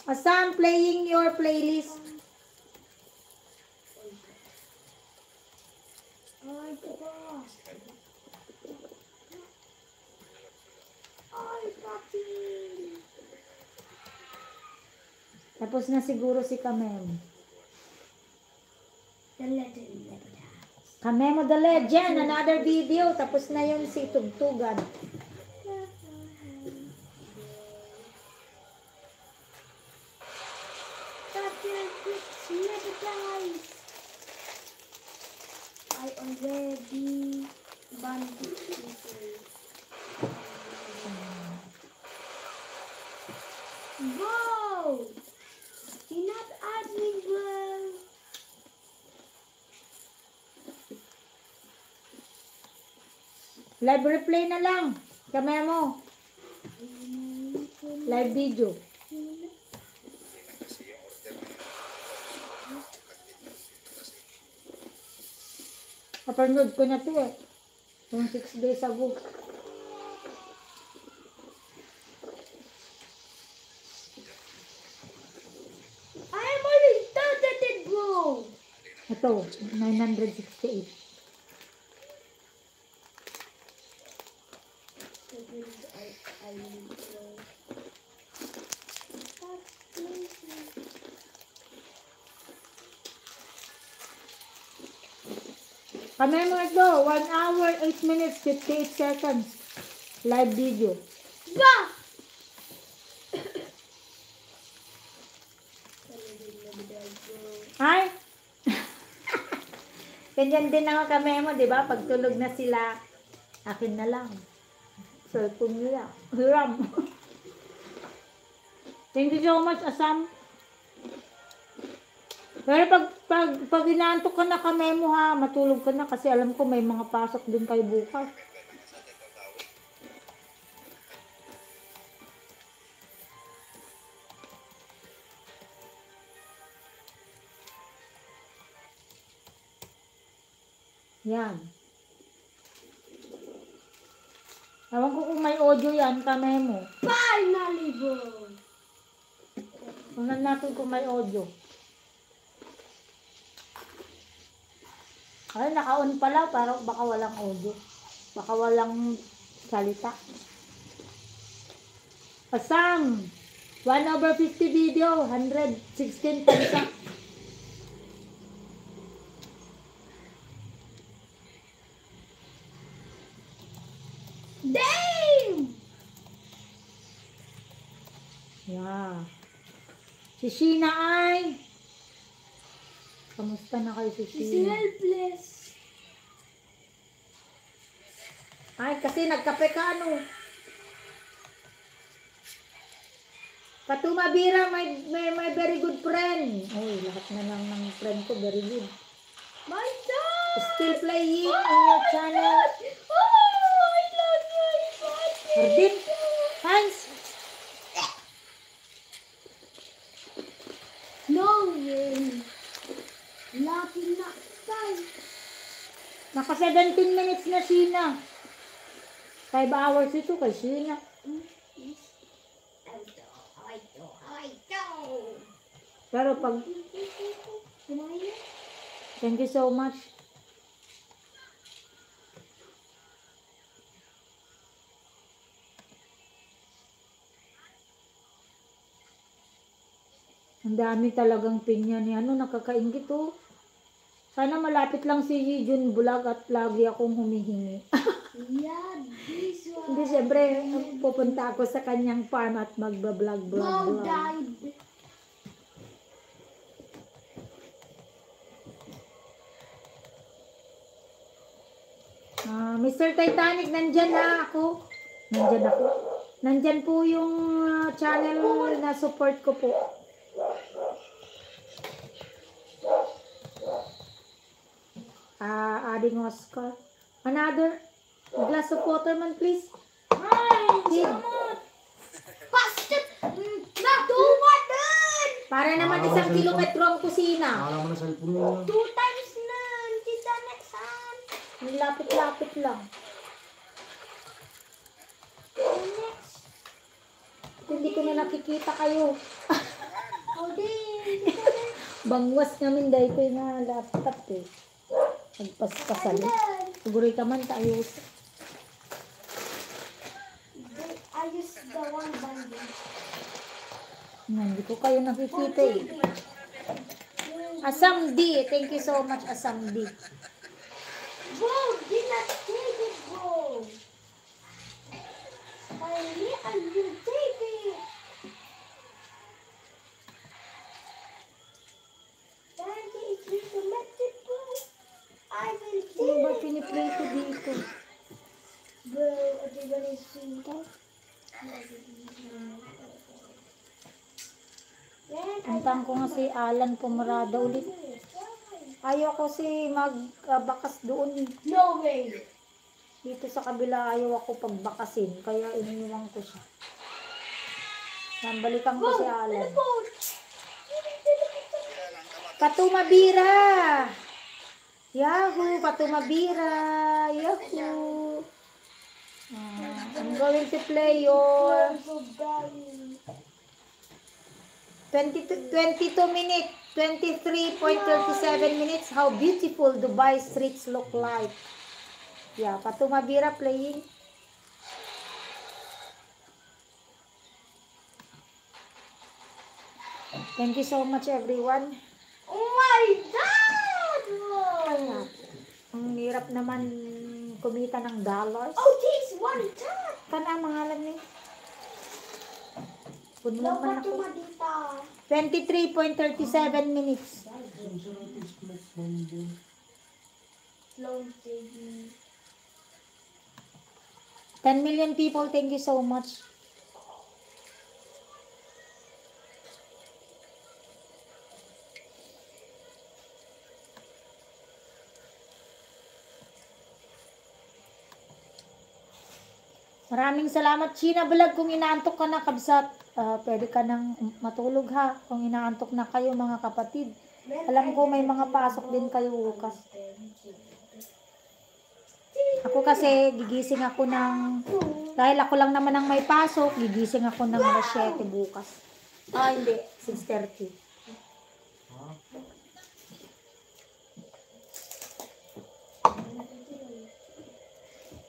Asan playing your playlist? Ay, diba? Ay, papi! Tapos na siguro si Kamemo. The legend. Kamemo the Legend, another video. Tapos na yun si Tugtugan. I already banned people. Wow! You're not admin well. Live replay na lang. Kamemo. Live video. Kapanood ko na to eh. Yung 6 days ago. I am already started it, bro. Ito, 968. Kamemo ito, 1 hour, 8 minutes, 58 seconds. Live video. Ba! Ay! Ganyan din ako Kamemo, di ba? Pag tulog na sila, akin na lang. Cellphone nila. Hiram. Thank you so much, Asam. Pero pag inaantok ka na Kamemo ha, matulog ka na kasi alam ko may mga pasok din kayo bukas. Yan. Ewan ko kung may audio yan, Kamemo. Finally, bro. Tingnan natin kung may audio. Ay, naka-on pala, parang baka walang audio. Baka walang salita. Asam! 1 over 50 video, 116 pa isa. Damn! Yeah. Si Sheena ay... Kamusta na kayo si She's Sheena? helpless. Ay, kasi nagkape ka ano. Patumabira, may very good friend. Uy, lahat na lang ng friend ko, very good. My dog! Still playing in your channel. Oh, I love my body. Ardin, Hans. Lucky not time. Naka 17 minutes na Sheena. 5 hours ito kay Sheena. Pero pag, thank you so much. Ang dami talagang pinya ni ano, nakakaingit oh. Sana malapit lang si Jun Bulag at lagi akong humihingi. Yeah, this one. Hindi, siyempre, pupunta ako sa kanyang farm at magbablog. Go died. Mr. Titanic, nandyan na ako. Nandyan ako. Nandyan po yung channel na support ko po. Adding Oscar. Another glass of water man, please. Hi, Kid. Bastard! Natuwa din! Para naman 1 kilometro ang kusina. Akala mo na cellphone mo. 2 times na. Kita next time. Ang lapit-lapit lang. Next. Hindi ko na nakikita kayo. Odin. Bangwas namin dahil ko yung laptop eh. Nagpaspasal. Siguro ka man tayo. I use the one bandage. Hindi ko kayo nakikita eh. Asam D. Thank you so much, Asam D. Bro, did not take it, bro. I will take it. Daddy, it's recommended, bro. I will Ano ba take it. piniplay ko dito? Bro, what you gonna see? Antang ko nga si Alan Pumarada ulit. Ayaw ko si magbakas doon. No way. Dito sa kabila ayaw ako pagbakasin. Kaya iniwan ko siya. Nambalikan ko si Alan. Patumabira! Yahoo! Patumabira! Yahoo! I'm going to play your 22 minutes, 23.37 minutes. How beautiful Dubai streets look like. Yeah, Patumabira playing. Thank you so much everyone. Oh my God! Bro. Ang hirap naman kumita ng dollars. Oh, this one time. Kana ang mangalan ni? Puno No, naman ba't ako. tumadita? 23.37 minutes. Slow baby. 10 million people, thank you so much. Maraming salamat, Sheena Vlog. Kung inaantok ka na, kabsat, pwede ka nang matulog ha. Kung inaantok na kayo, mga kapatid. Alam ko may mga pasok din kayo bukas. Ako kasi, gigising ako ng, dahil ako lang naman ang may pasok, gigising ako ng alas 7 bukas. Hindi, 6:30.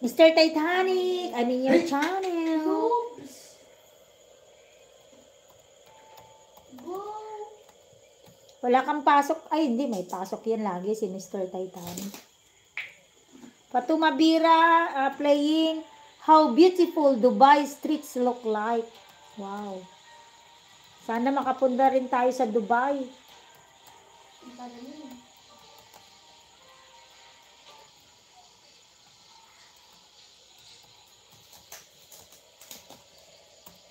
Mr. Titanic, I'm in your channel. Oops. Go. Wala kang pasok. Ay, hindi. May pasok yan lagi si Mr. Titanic. Patumabira playing How Beautiful Dubai Streets Look Like. Wow. Sana makapunta rin tayo sa Dubai.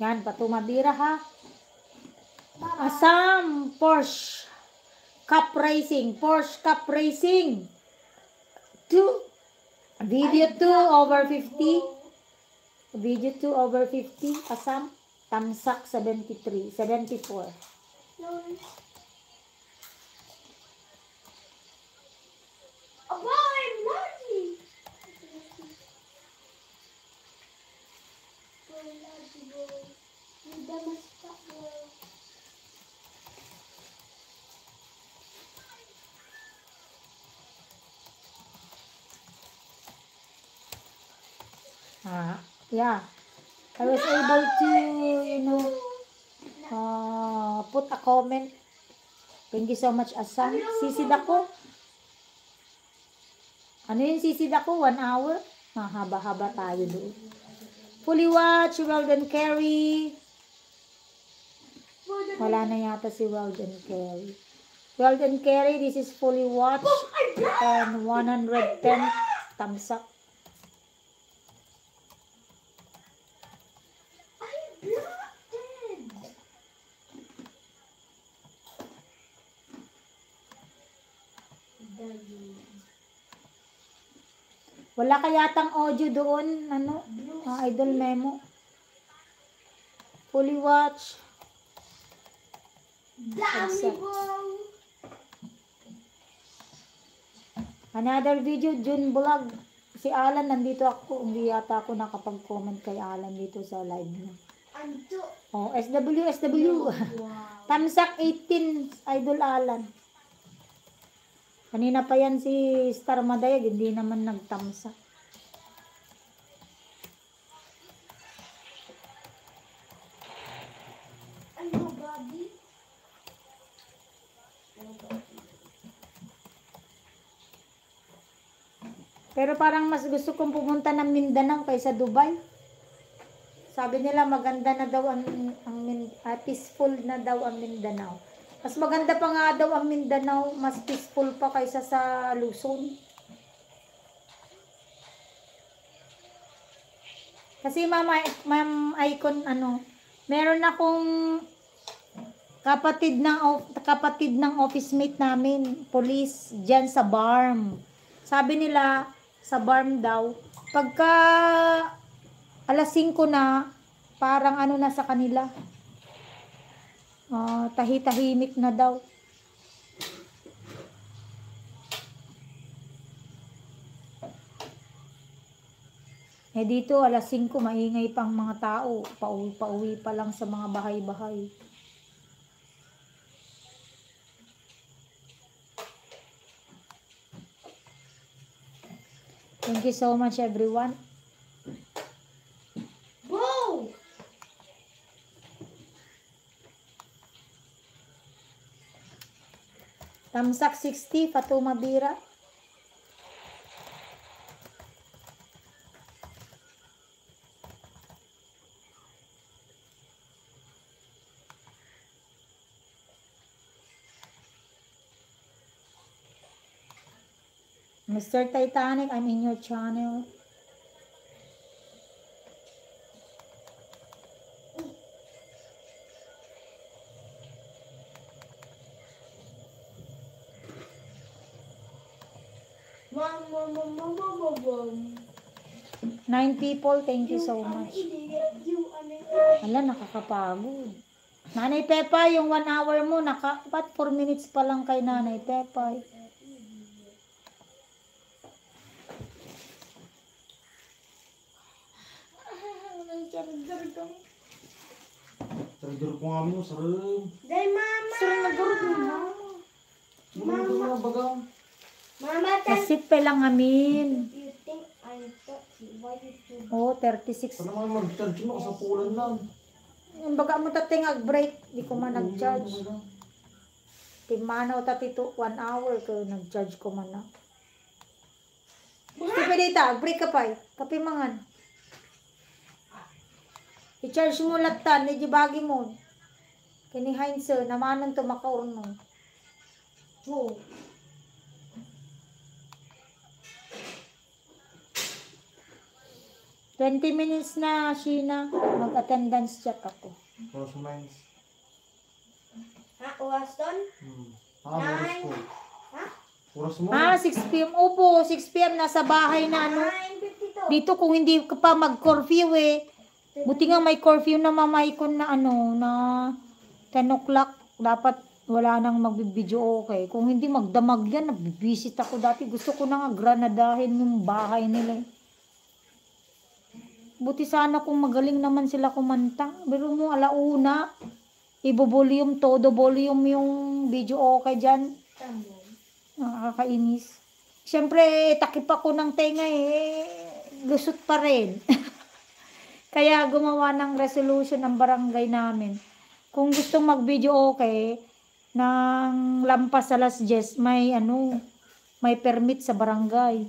Yan, patumabira ha. Assam Porsche Cup Racing. Porsche Cup Racing. Video 2 over 50. Video 2 over 50. Assam. Tamsak 74. Yeah. I was able to, put a comment. Thank you so much, Asang. Sisid ako. Ano yung sisid ako? 1 hour? Mahaba-haba tayo doon. Fully watch, Weldon Carey. Wala na yata si Weldon Carey. Weldon Carey, this is fully watch. And 110 thumbs up. Wala kayatang audio doon, Idol Memo. Fully watch. Another video, June Vlog. Si Alan, nandito ako. Hindi yata ako nakapag-comment kay Alan dito sa live niya. Oh, SW. Tamsak 18, Idol Alan. Kanina pa yan si Star Madayag, hindi naman nagtamsa. Pero parang mas gusto kong pumunta ng Mindanao kaysa Dubai. Sabi nila maganda na daw peaceful na daw ang Mindanao. Mas maganda pa nga daw ang Mindanao, mas peaceful pa kaysa sa Luzon. Kasi Ma'am Icon, meron akong kapatid ng office mate namin, police, dyan sa Barm. Sabi nila, sa Barm daw, pagka alas 5 na, parang na sa kanila. Tahitahimik na daw. Dito alas 5 maingay pang mga tao. Pauwi pa lang sa mga bahay-bahay. Thank you so much, everyone. Tamsak 60, Fatuma Bira. Mr. Titanic, I'm in your channel. Nine people, thank you so much. Ala, nakakapagod. Nanay Pepa, yung 1 hour mo, 4 minutes pa lang kay Nanay Pepa. Charger ko nga mo, sarang. Day, Mama! Sarang nagurot mo, Mama, bagang. Mama, Kasit pa lang amin. you think I'm touchy? Why you do Oh, 36. Ano naman mag-charge mo, sa pulan lang. Yung baga mo tating break, di ko man nag-charge. Timanaw tatito 1 hour ko nag-charge ko man na. Stupidita, break ka pa eh. Kapi mangan. I-charge mo latan, di bagi mo. Kini Heinz, namanan to makaon mo. Oh. $20 minutes na, Sheena. Mag-attendance check ako. Oras mo, Mines. Waston? Oras ko. Oras mo. 6 p.m. Opo, 6 p.m. nasa bahay na 9:52. Dito kung hindi ka pa mag-curfew eh. Buti nga may curfew na mamayikon na na 10 o'clock. Dapat wala nang magbibideo okay. Kung hindi magdamag yan, nabibisit ako dati. Gusto ko na nga granadahin yung bahay nila eh. Buti sana kung magaling naman sila kumanta. Pero mo, alauna, ibo-volume, todo volume yung video okay dyan. Tamo. Nakakainis. Siyempre, takip ako ng tenga lusot pa rin. Kaya gumawa ng resolution ang barangay namin. Kung gustong mag-video okay, ng lampas sa Las 10, may permit sa barangay.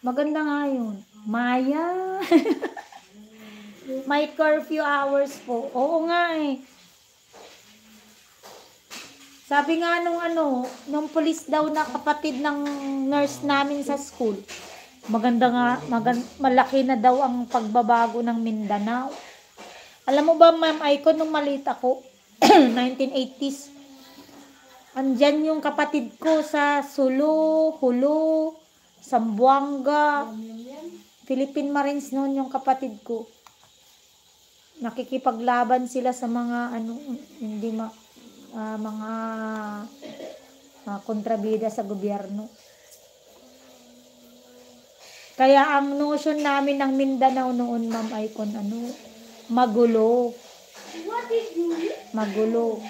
Maganda nga yun. Maya. May curfew hours po. Oo nga eh. Sabi nga nung police daw na kapatid ng nurse namin sa school, maganda nga, malaki na daw ang pagbabago ng Mindanao. Alam mo ba, Ma'am Icon, nung maliit ako, 1980s, andyan yung kapatid ko sa Sulu, Hulu, Zamboanga, Philippine Marines noon yung kapatid ko. Nakikipaglaban sila sa mga mga kontrabida sa gobyerno. Kaya ang notion namin ng Mindanao noon, Ma'am Icon, magulo. What is it? Magulo.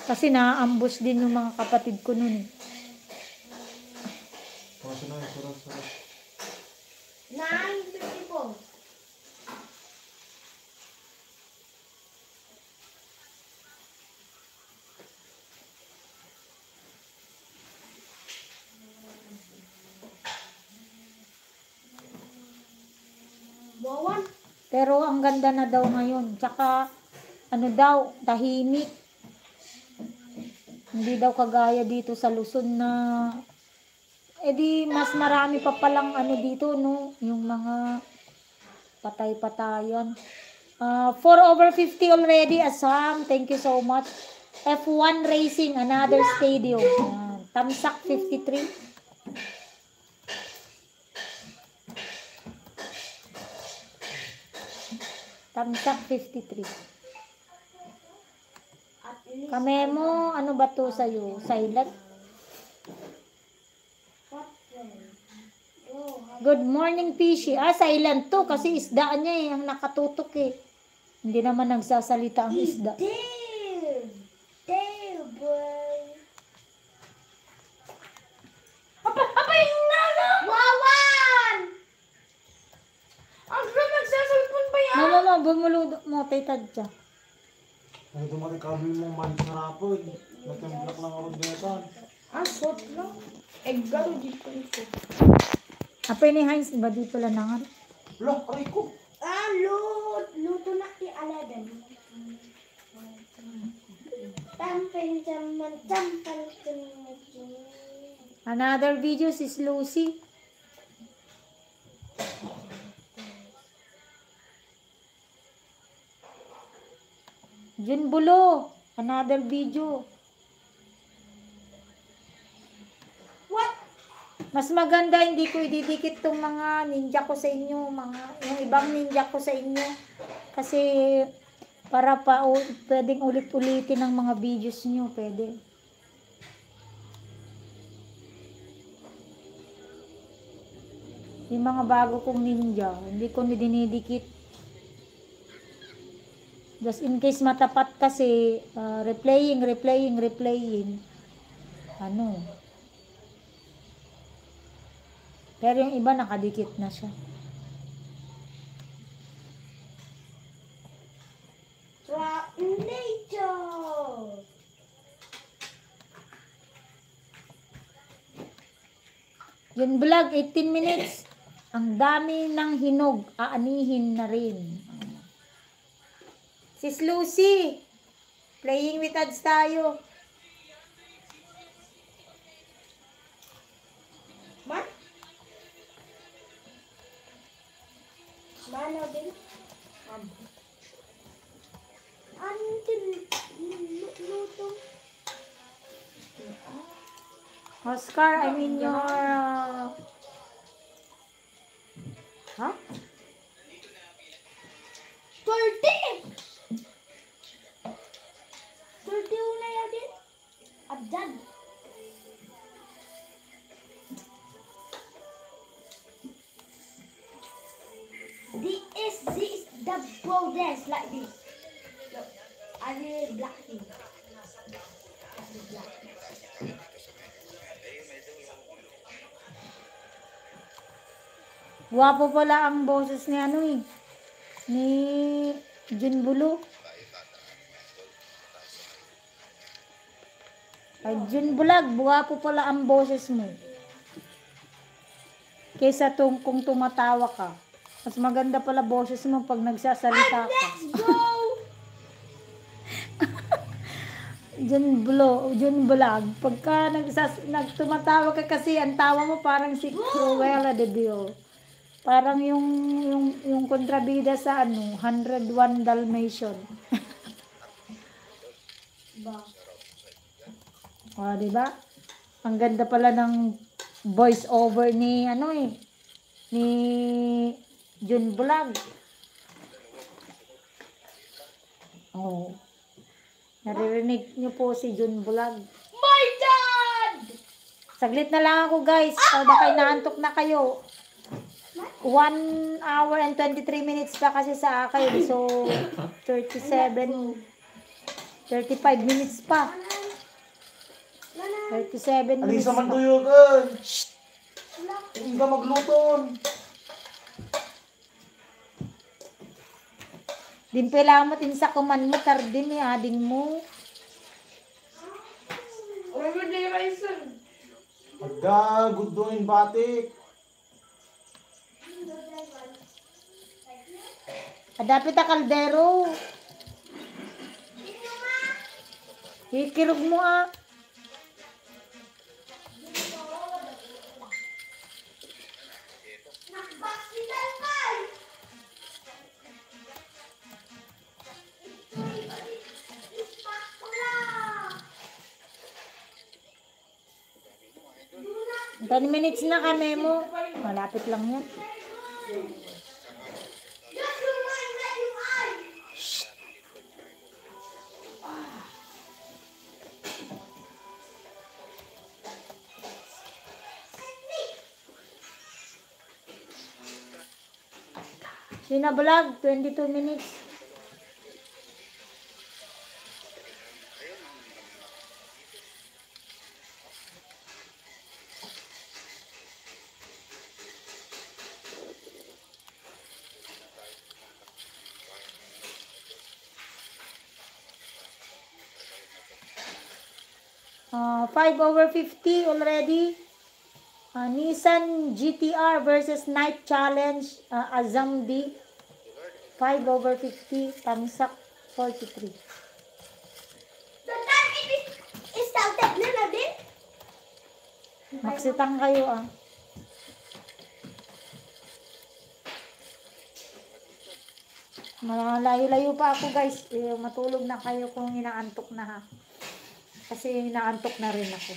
Kasi naambush din yung mga kapatid ko noon eh. Sarap. 9:54. Bawan. Pero ang ganda na daw ngayon. Tsaka, tahimik. Hindi daw kagaya dito sa Luzon na, mas marami pa palang dito, no? Yung mga patay-patayan. 4/50 already, Assam. Thank you so much. F1 Racing, another stadium. Tamsak 53. Tamsak 53. At least Kame mo, ano ba to sa'yo? Silent? what then? Oh, Good morning, Pishi. Silent to kasi isda niya ang nakatutok eh. Hindi naman nagsasalita ang isda. damn. Damn, boy. Apa yung nana? Wawan! Ang nagsasalpon pa yan? Mama, bumulod mo, taytad siya. Ano dumating kami mo malit na rapod. Natemblak lang ako detan. Sot lang. Garo dito ito. Apay ni Heinz, ba dito lang nangan? Lah, aray ko. Luto na ki aladan. Tampin jaman tampal Another video is Lucy. Jun Bulo. Another video. What? Mas maganda hindi ko ididikit tong mga ninja ko sa inyo, yung ibang ninja ko sa inyo. Kasi para pwedeng ulit-ulitin ang mga videos nyo, pwede. Yung mga bago kong ninja, hindi ko dinidikit. Just in case matapat kasi, replaying. Pero yung iba nakadikit na siya. Nature. Yun vlog, 18 minutes. Ang dami ng hinog, aanihin na rin. Sis Lucy, playing with ads tayo. Man? Mana din? Antin luto. Oscar, I mean your... Huh? 30! 30 na yan din. Abdan. wanna go dance like this. Look, I will black him. Black. Guwapo pala ang boses ni ano eh. Ni Jun Bulo. Ay, Jun Bulag, guwapo pala ang boses mo. Kaysa kung tumatawa ka. Mas maganda pala boses mo pag nagsasalita ka. Let's go! Jun Bulag. Pagka nagtumatawa ka kasi, ang tawa mo parang si Cruella de Vil. Parang yung kontrabida sa 101 Dalmatian. Ba? O, di ba? Ang ganda pala ng voice over ni ni Jun Bulag. Oh. Naririnig niyo po si Jun Bulag. My dad! Saglit na lang ako, guys. O, baka naantok na kayo. 1 hour and 23 minutes pa kasi sa akin. So, 35 minutes pa. 37 minutes Alisa man pa. tuyugan. Hindi ka magluton. Din pala tin sa kuman mo, tardin ni ading mo. Pagka, good doing batik. Adapit a kaldero. Ikirog mo ah. Ten minutes na kami mo. Malapit lang yan. Sinabalag, 22 minutes. Uh, 5/50 already. Nissan GTR versus Night Challenge, Azamdi. 5/50, Tamsak 43. The time is started na din. Maksitang kayo ah. Malayo-layo pa ako guys. Matulog na kayo kung inaantok na ha. Kasi inaantok na rin ako.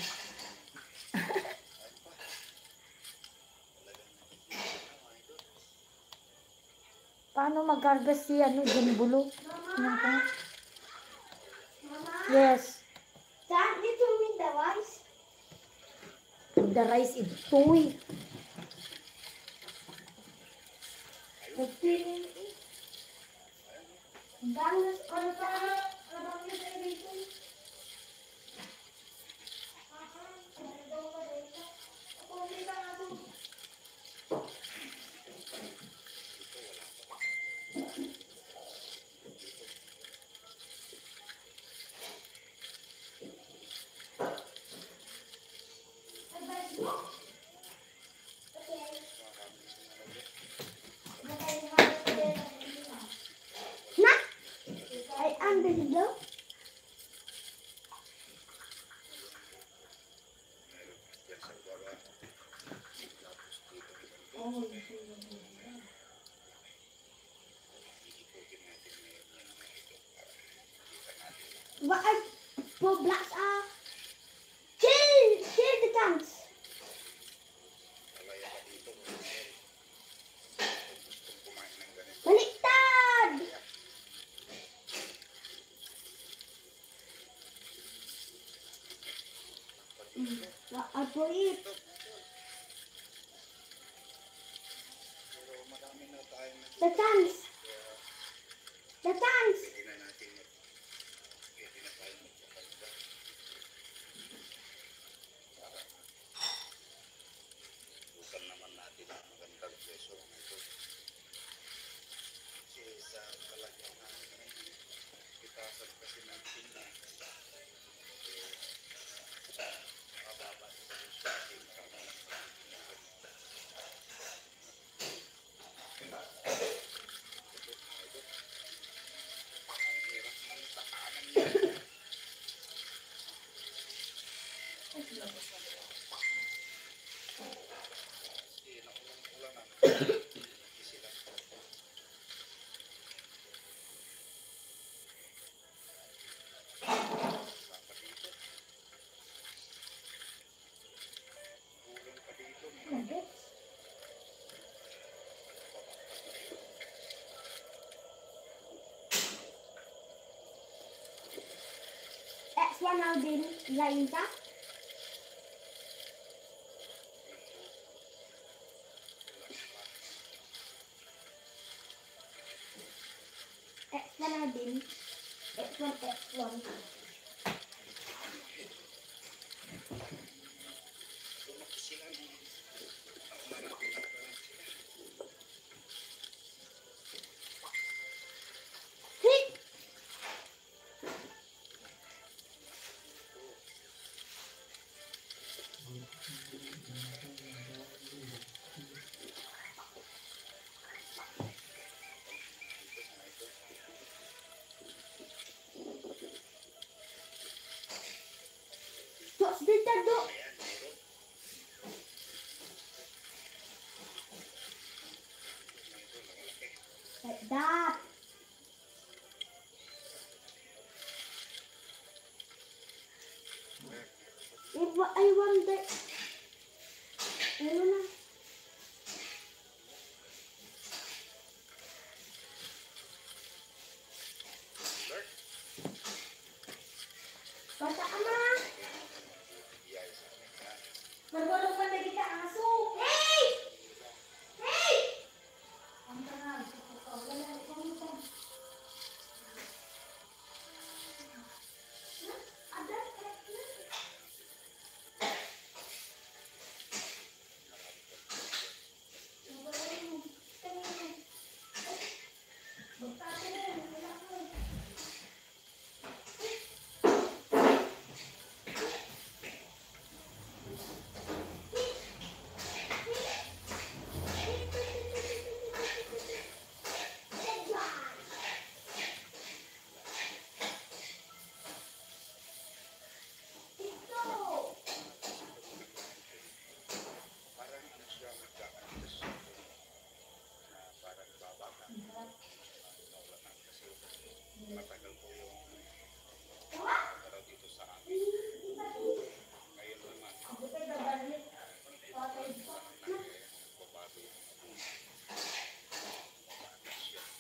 Paano mag-harvest si Jun Bulo? Yes. Dad, need to win the rice. The rice is toy. The feeling is. Bangus on fire. I am the hero. What are for blacks are? Kill the tanks. Baliktad! What are for it? The tanks. X1 na din, lain ka? X1 na din. X1, X1. Tos dito, do. Like that. I want that. Ano na? Bata ka na. Magulong pa na kita aso. Hey! Hey! Ang tangan. Wala na ito.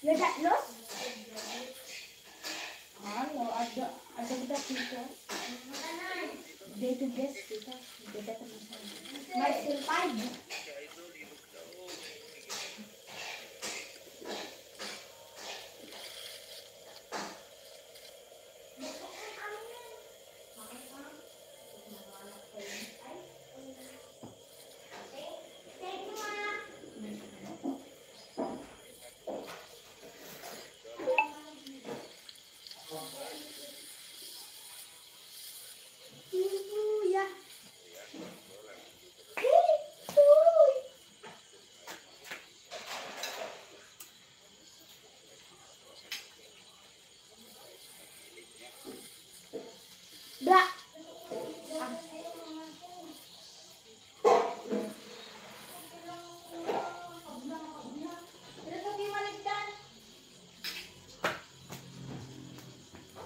You got lost? Ano, ada kita dito. Day to guess kita. Beda teman saya. My still 5. Bra.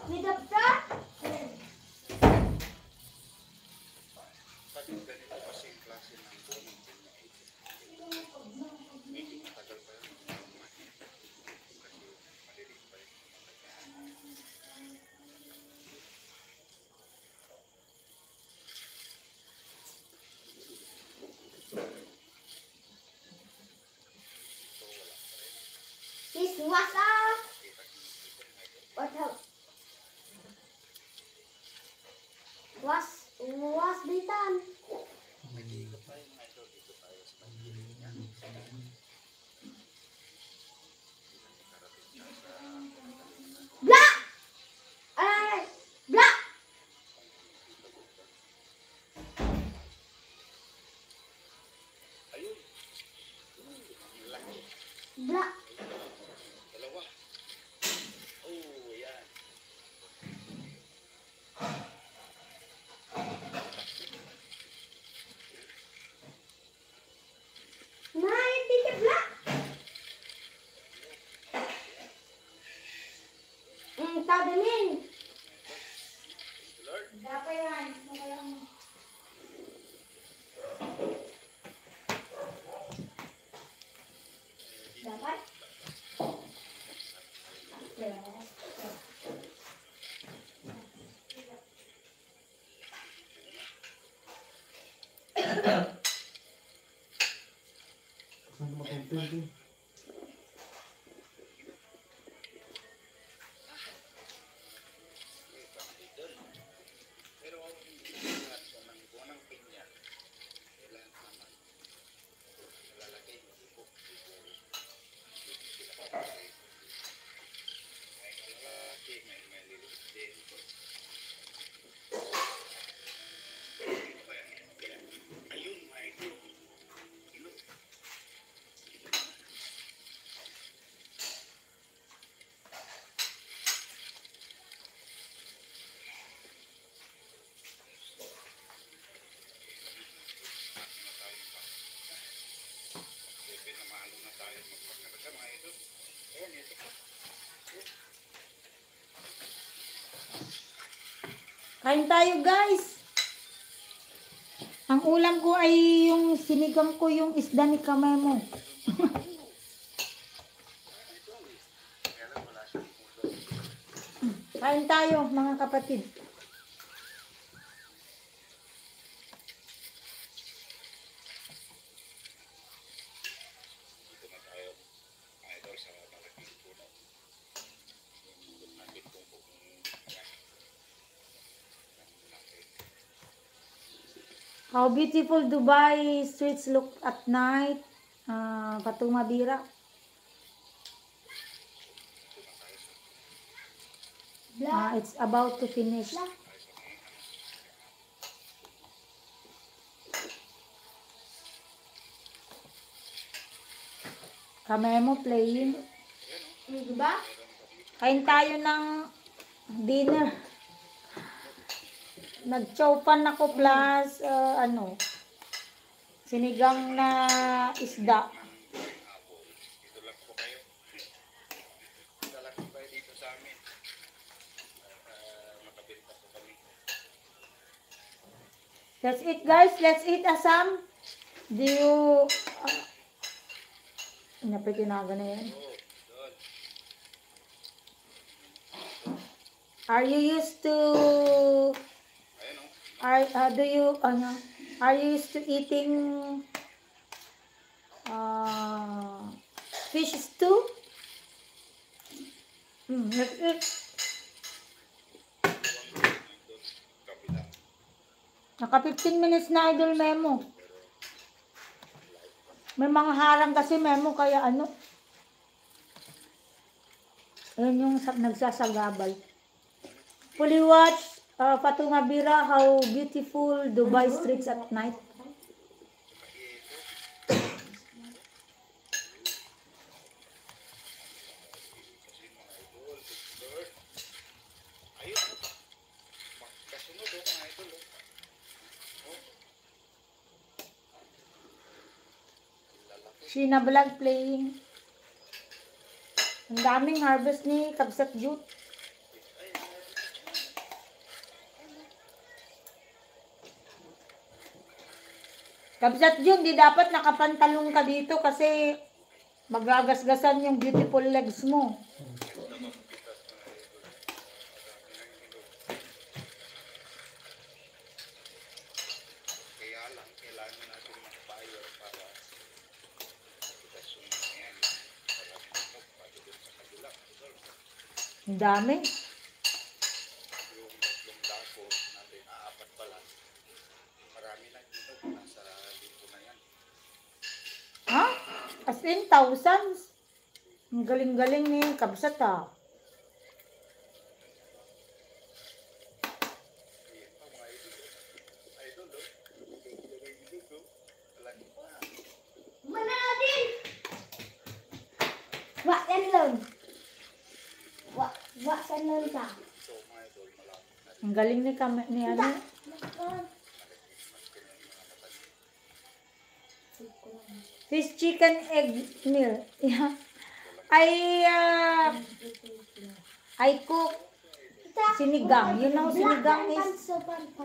May doktor? This was what help? Was bitan. Bla! yung tadamin. Dapat yan. Dapat? Saan mo content eh? Kain tayo guys. Ang ulam ko ay yung sinigang ko yung isda ni Kamemo. Kain tayo mga kapatid. How beautiful Dubai streets look at night. Patuma Bira. It's about to finish. Kamemo playing. Diba? Kain tayo ng dinner. Nag-chowpan ako plus sinigang na isda. Let's eat guys, let's eat asam. Do you napitinaga na yan. Are you used to are you used to eating fish stew? Let's eat. Naka 15 minutes na Idol Memo. May mga harang kasi Memo kaya ano. Ayun yung nagsasagabal. Fully watch Fatuma Bira, how beautiful Dubai streets at night. Sheena Vlog playing. Ang daming harvest ni Kabsat Jute. Kabsat Jute, di dapat nakapantalong ka dito kasi magagasgasan yung beautiful legs mo. Ang dami. Ha? As in, thousands. Ang galing-galing ni Kabsat ha. Wak yan lang. Wak yan lang ka. Ang galing ni ano. Fish chicken egg meal. Yeah. I cook sinigang. You know, sinigang is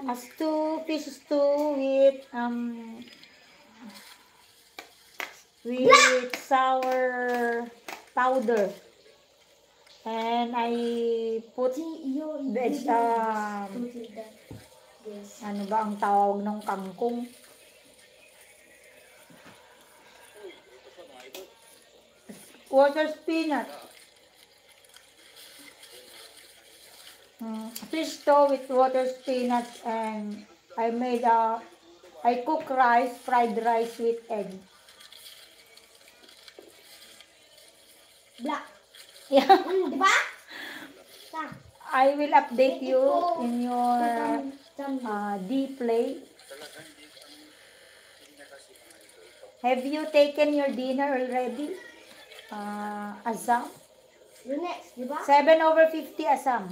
a stew, fish stew with sour powder. And I put ano ba ang tawag ng kangkong? Water spinach. Fish stew with water spinach, and I cook fried rice with egg. Black. Yeah. Diba? I will update you in your D-Play. Have you taken your dinner already? Asam? Yung next, diba? 7/50 Asam.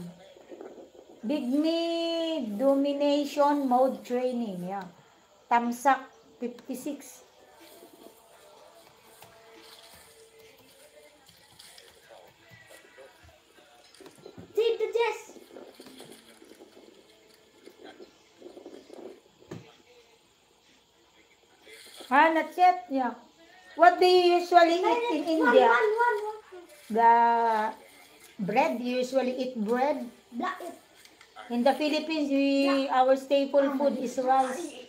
Big Me Domination Mode Training. Yeah. Tamsak 56. Save the Jess. Not yet. Yeah. What do you usually eat in India? One. The bread. You usually eat bread. Black it. In the Philippines, our staple food is rice.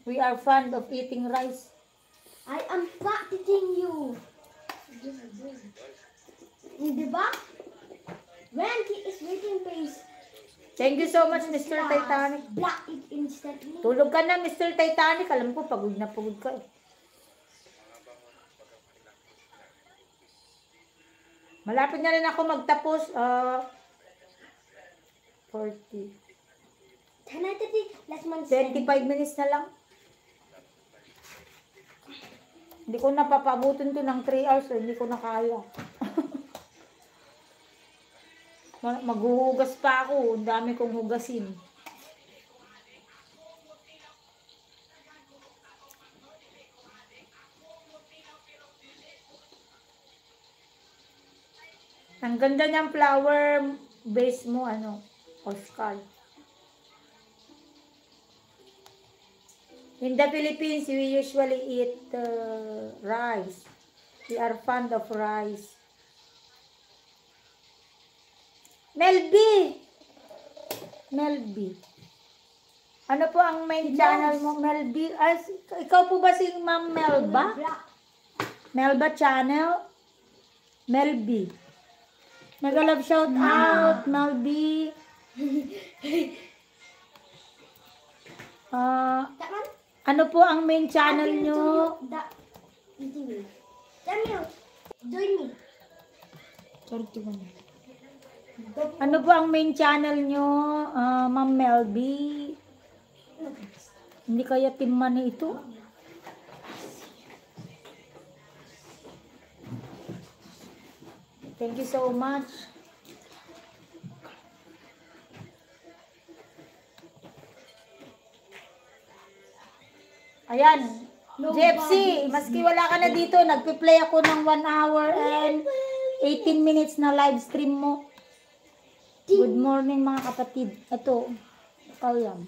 We are fond of eating rice. I am practicing you. Diba? When he is waiting face, Thank you so much, Mr. Titanic. black it instantly. Tulog ka na, Mr. Titanic. Alam ko, pagod na pagod ka eh. Malapit na rin ako magtapos. 40. 10:30. Last month. 25 minutes na lang. Hindi ko napapabutin to ng 3 hours. Hindi ko na kaya. Maghuhugas pa ako. Ang dami kong hugasin. Ang ganda niyang flower base mo, Oscar. In the Philippines, we usually eat rice. We are fond of rice. Melby! Ano po ang main channel mo, Melby? Ikaw po ba si Ma'am Melba? Melba channel? Melby. Nag-love shout out, Melby. Ano po ang main channel nyo? Join me. Ano po ang main channel nyo, Ma'am Melby? Hindi kaya Team Money ito? Thank you so much. Ayan. Jepsy, maski wala ka na dito, nagpi-play ako ng 1 hour and 18 minutes na live stream mo. Good morning mga kapatid. Ito, ikaw yan.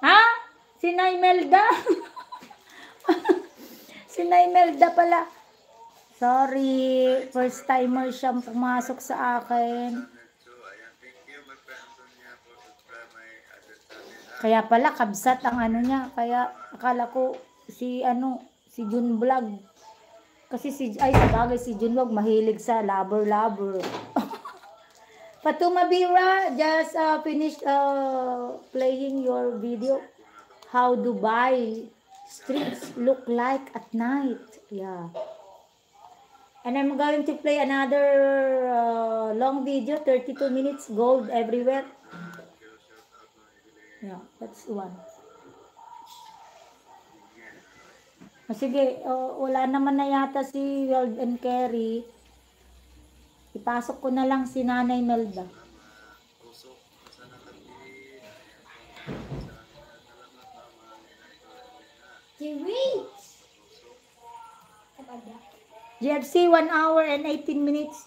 Ha? Si Nay Melda? Si Nay Melda pala. Sorry, first timer siyang pumasok sa akin. Kaya pala kabsat ang niya. Kaya akala ko si Jun Vlog. Kasi sabagay si Jun Vlog mahilig sa lover. Fatuma Bira, just finished playing your video. How Dubai streets look like at night. Yeah. And I'm going to play another long video, 32 minutes, gold everywhere. Yeah, that's one. Sige, wala naman na yata si World and Carry. Ipasok ko na lang si Nanay Melda. Wait. Kapag GFC, 1 hour and 18 minutes.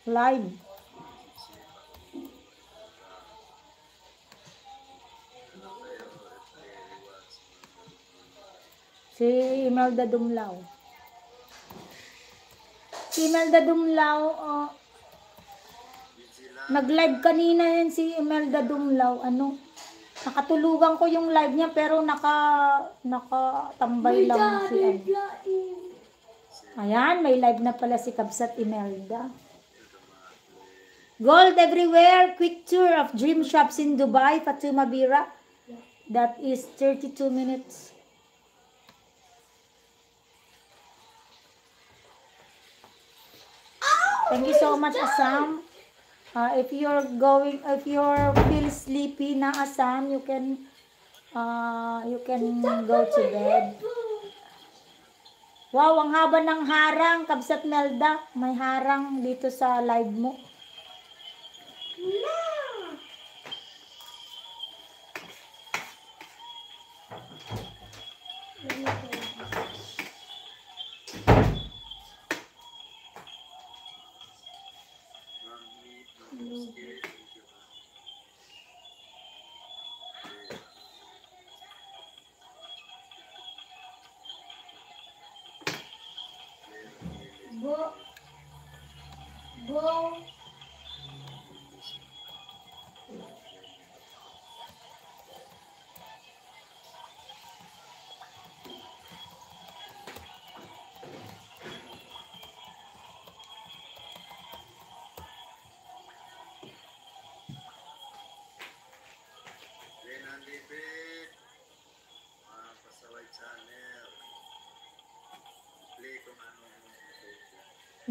Live. Si Imelda Dumlao. Si Imelda Dumlao, nag-live kanina yan si Imelda Dumlao. Ano? Nakatulugan ko yung live niya pero nakatambay lang si ano. Ayan, may live na pala si Kabsat Imelda. Gold everywhere. Quick tour of dream shops in Dubai, Fatuma Bira. That is 32 minutes. Thank you so much, Assam. If you feel sleepy na, Assam, you can go to bed. Wow, ang haba ng harang, Kabsat Melda. May harang dito sa live mo. Go.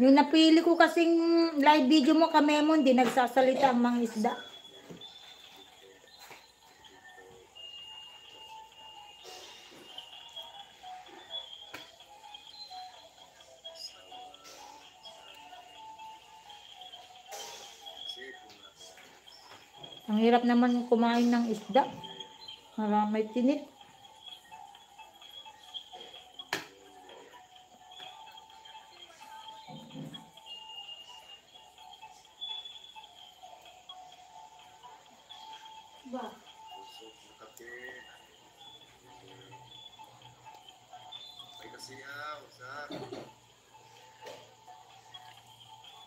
Yung napili ko kasing live video mo, Kamemo, hindi nagsasalita ang mga isda. Ang hirap naman kumain ng isda. May tinit. Ba.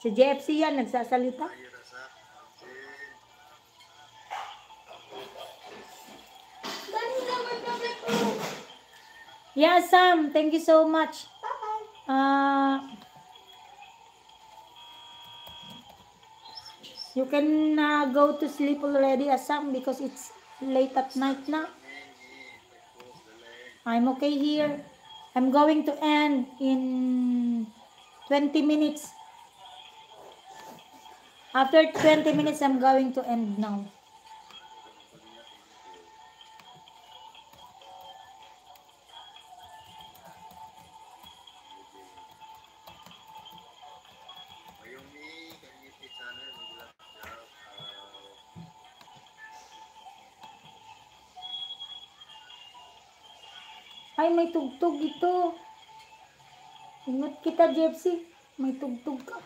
Si JFC yan, nagsasalita. Yeah, Sam, thank you so much. You can go to sleep already, Sam, because it's late at night na. I'm okay here. I'm going to end in 20 minutes. After 20 minutes, I'm going to end now. Ay, may tugtog ito. Ingat kita, Jepsy. May tugtog ka.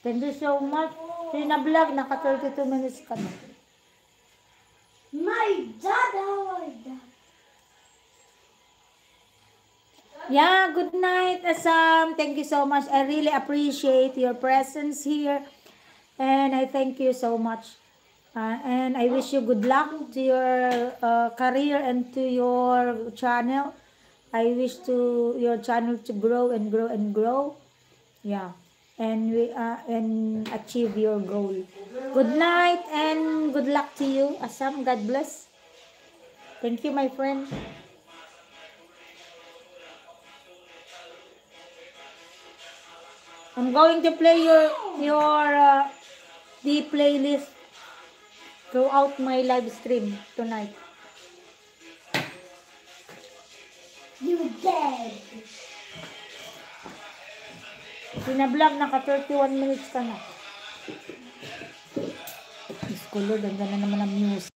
Thank you so much. Sina Vlog, naka 32 minutes ka na. My dad, oh my dad. Yeah, good night, Assam. Thank you so much. I really appreciate your presence here. And I thank you so much. And I wish you good luck to your career and to your channel. I wish to your channel to grow and grow and grow. Yeah. And achieve your goal. Good night and good luck to you, Asam. God bless. Thank you, my friend. I'm going to play the playlist throughout my live stream tonight. You dead. Pinablog, naka 31 minutes ka na. Diyos ko Lord, ang ganda naman ang music.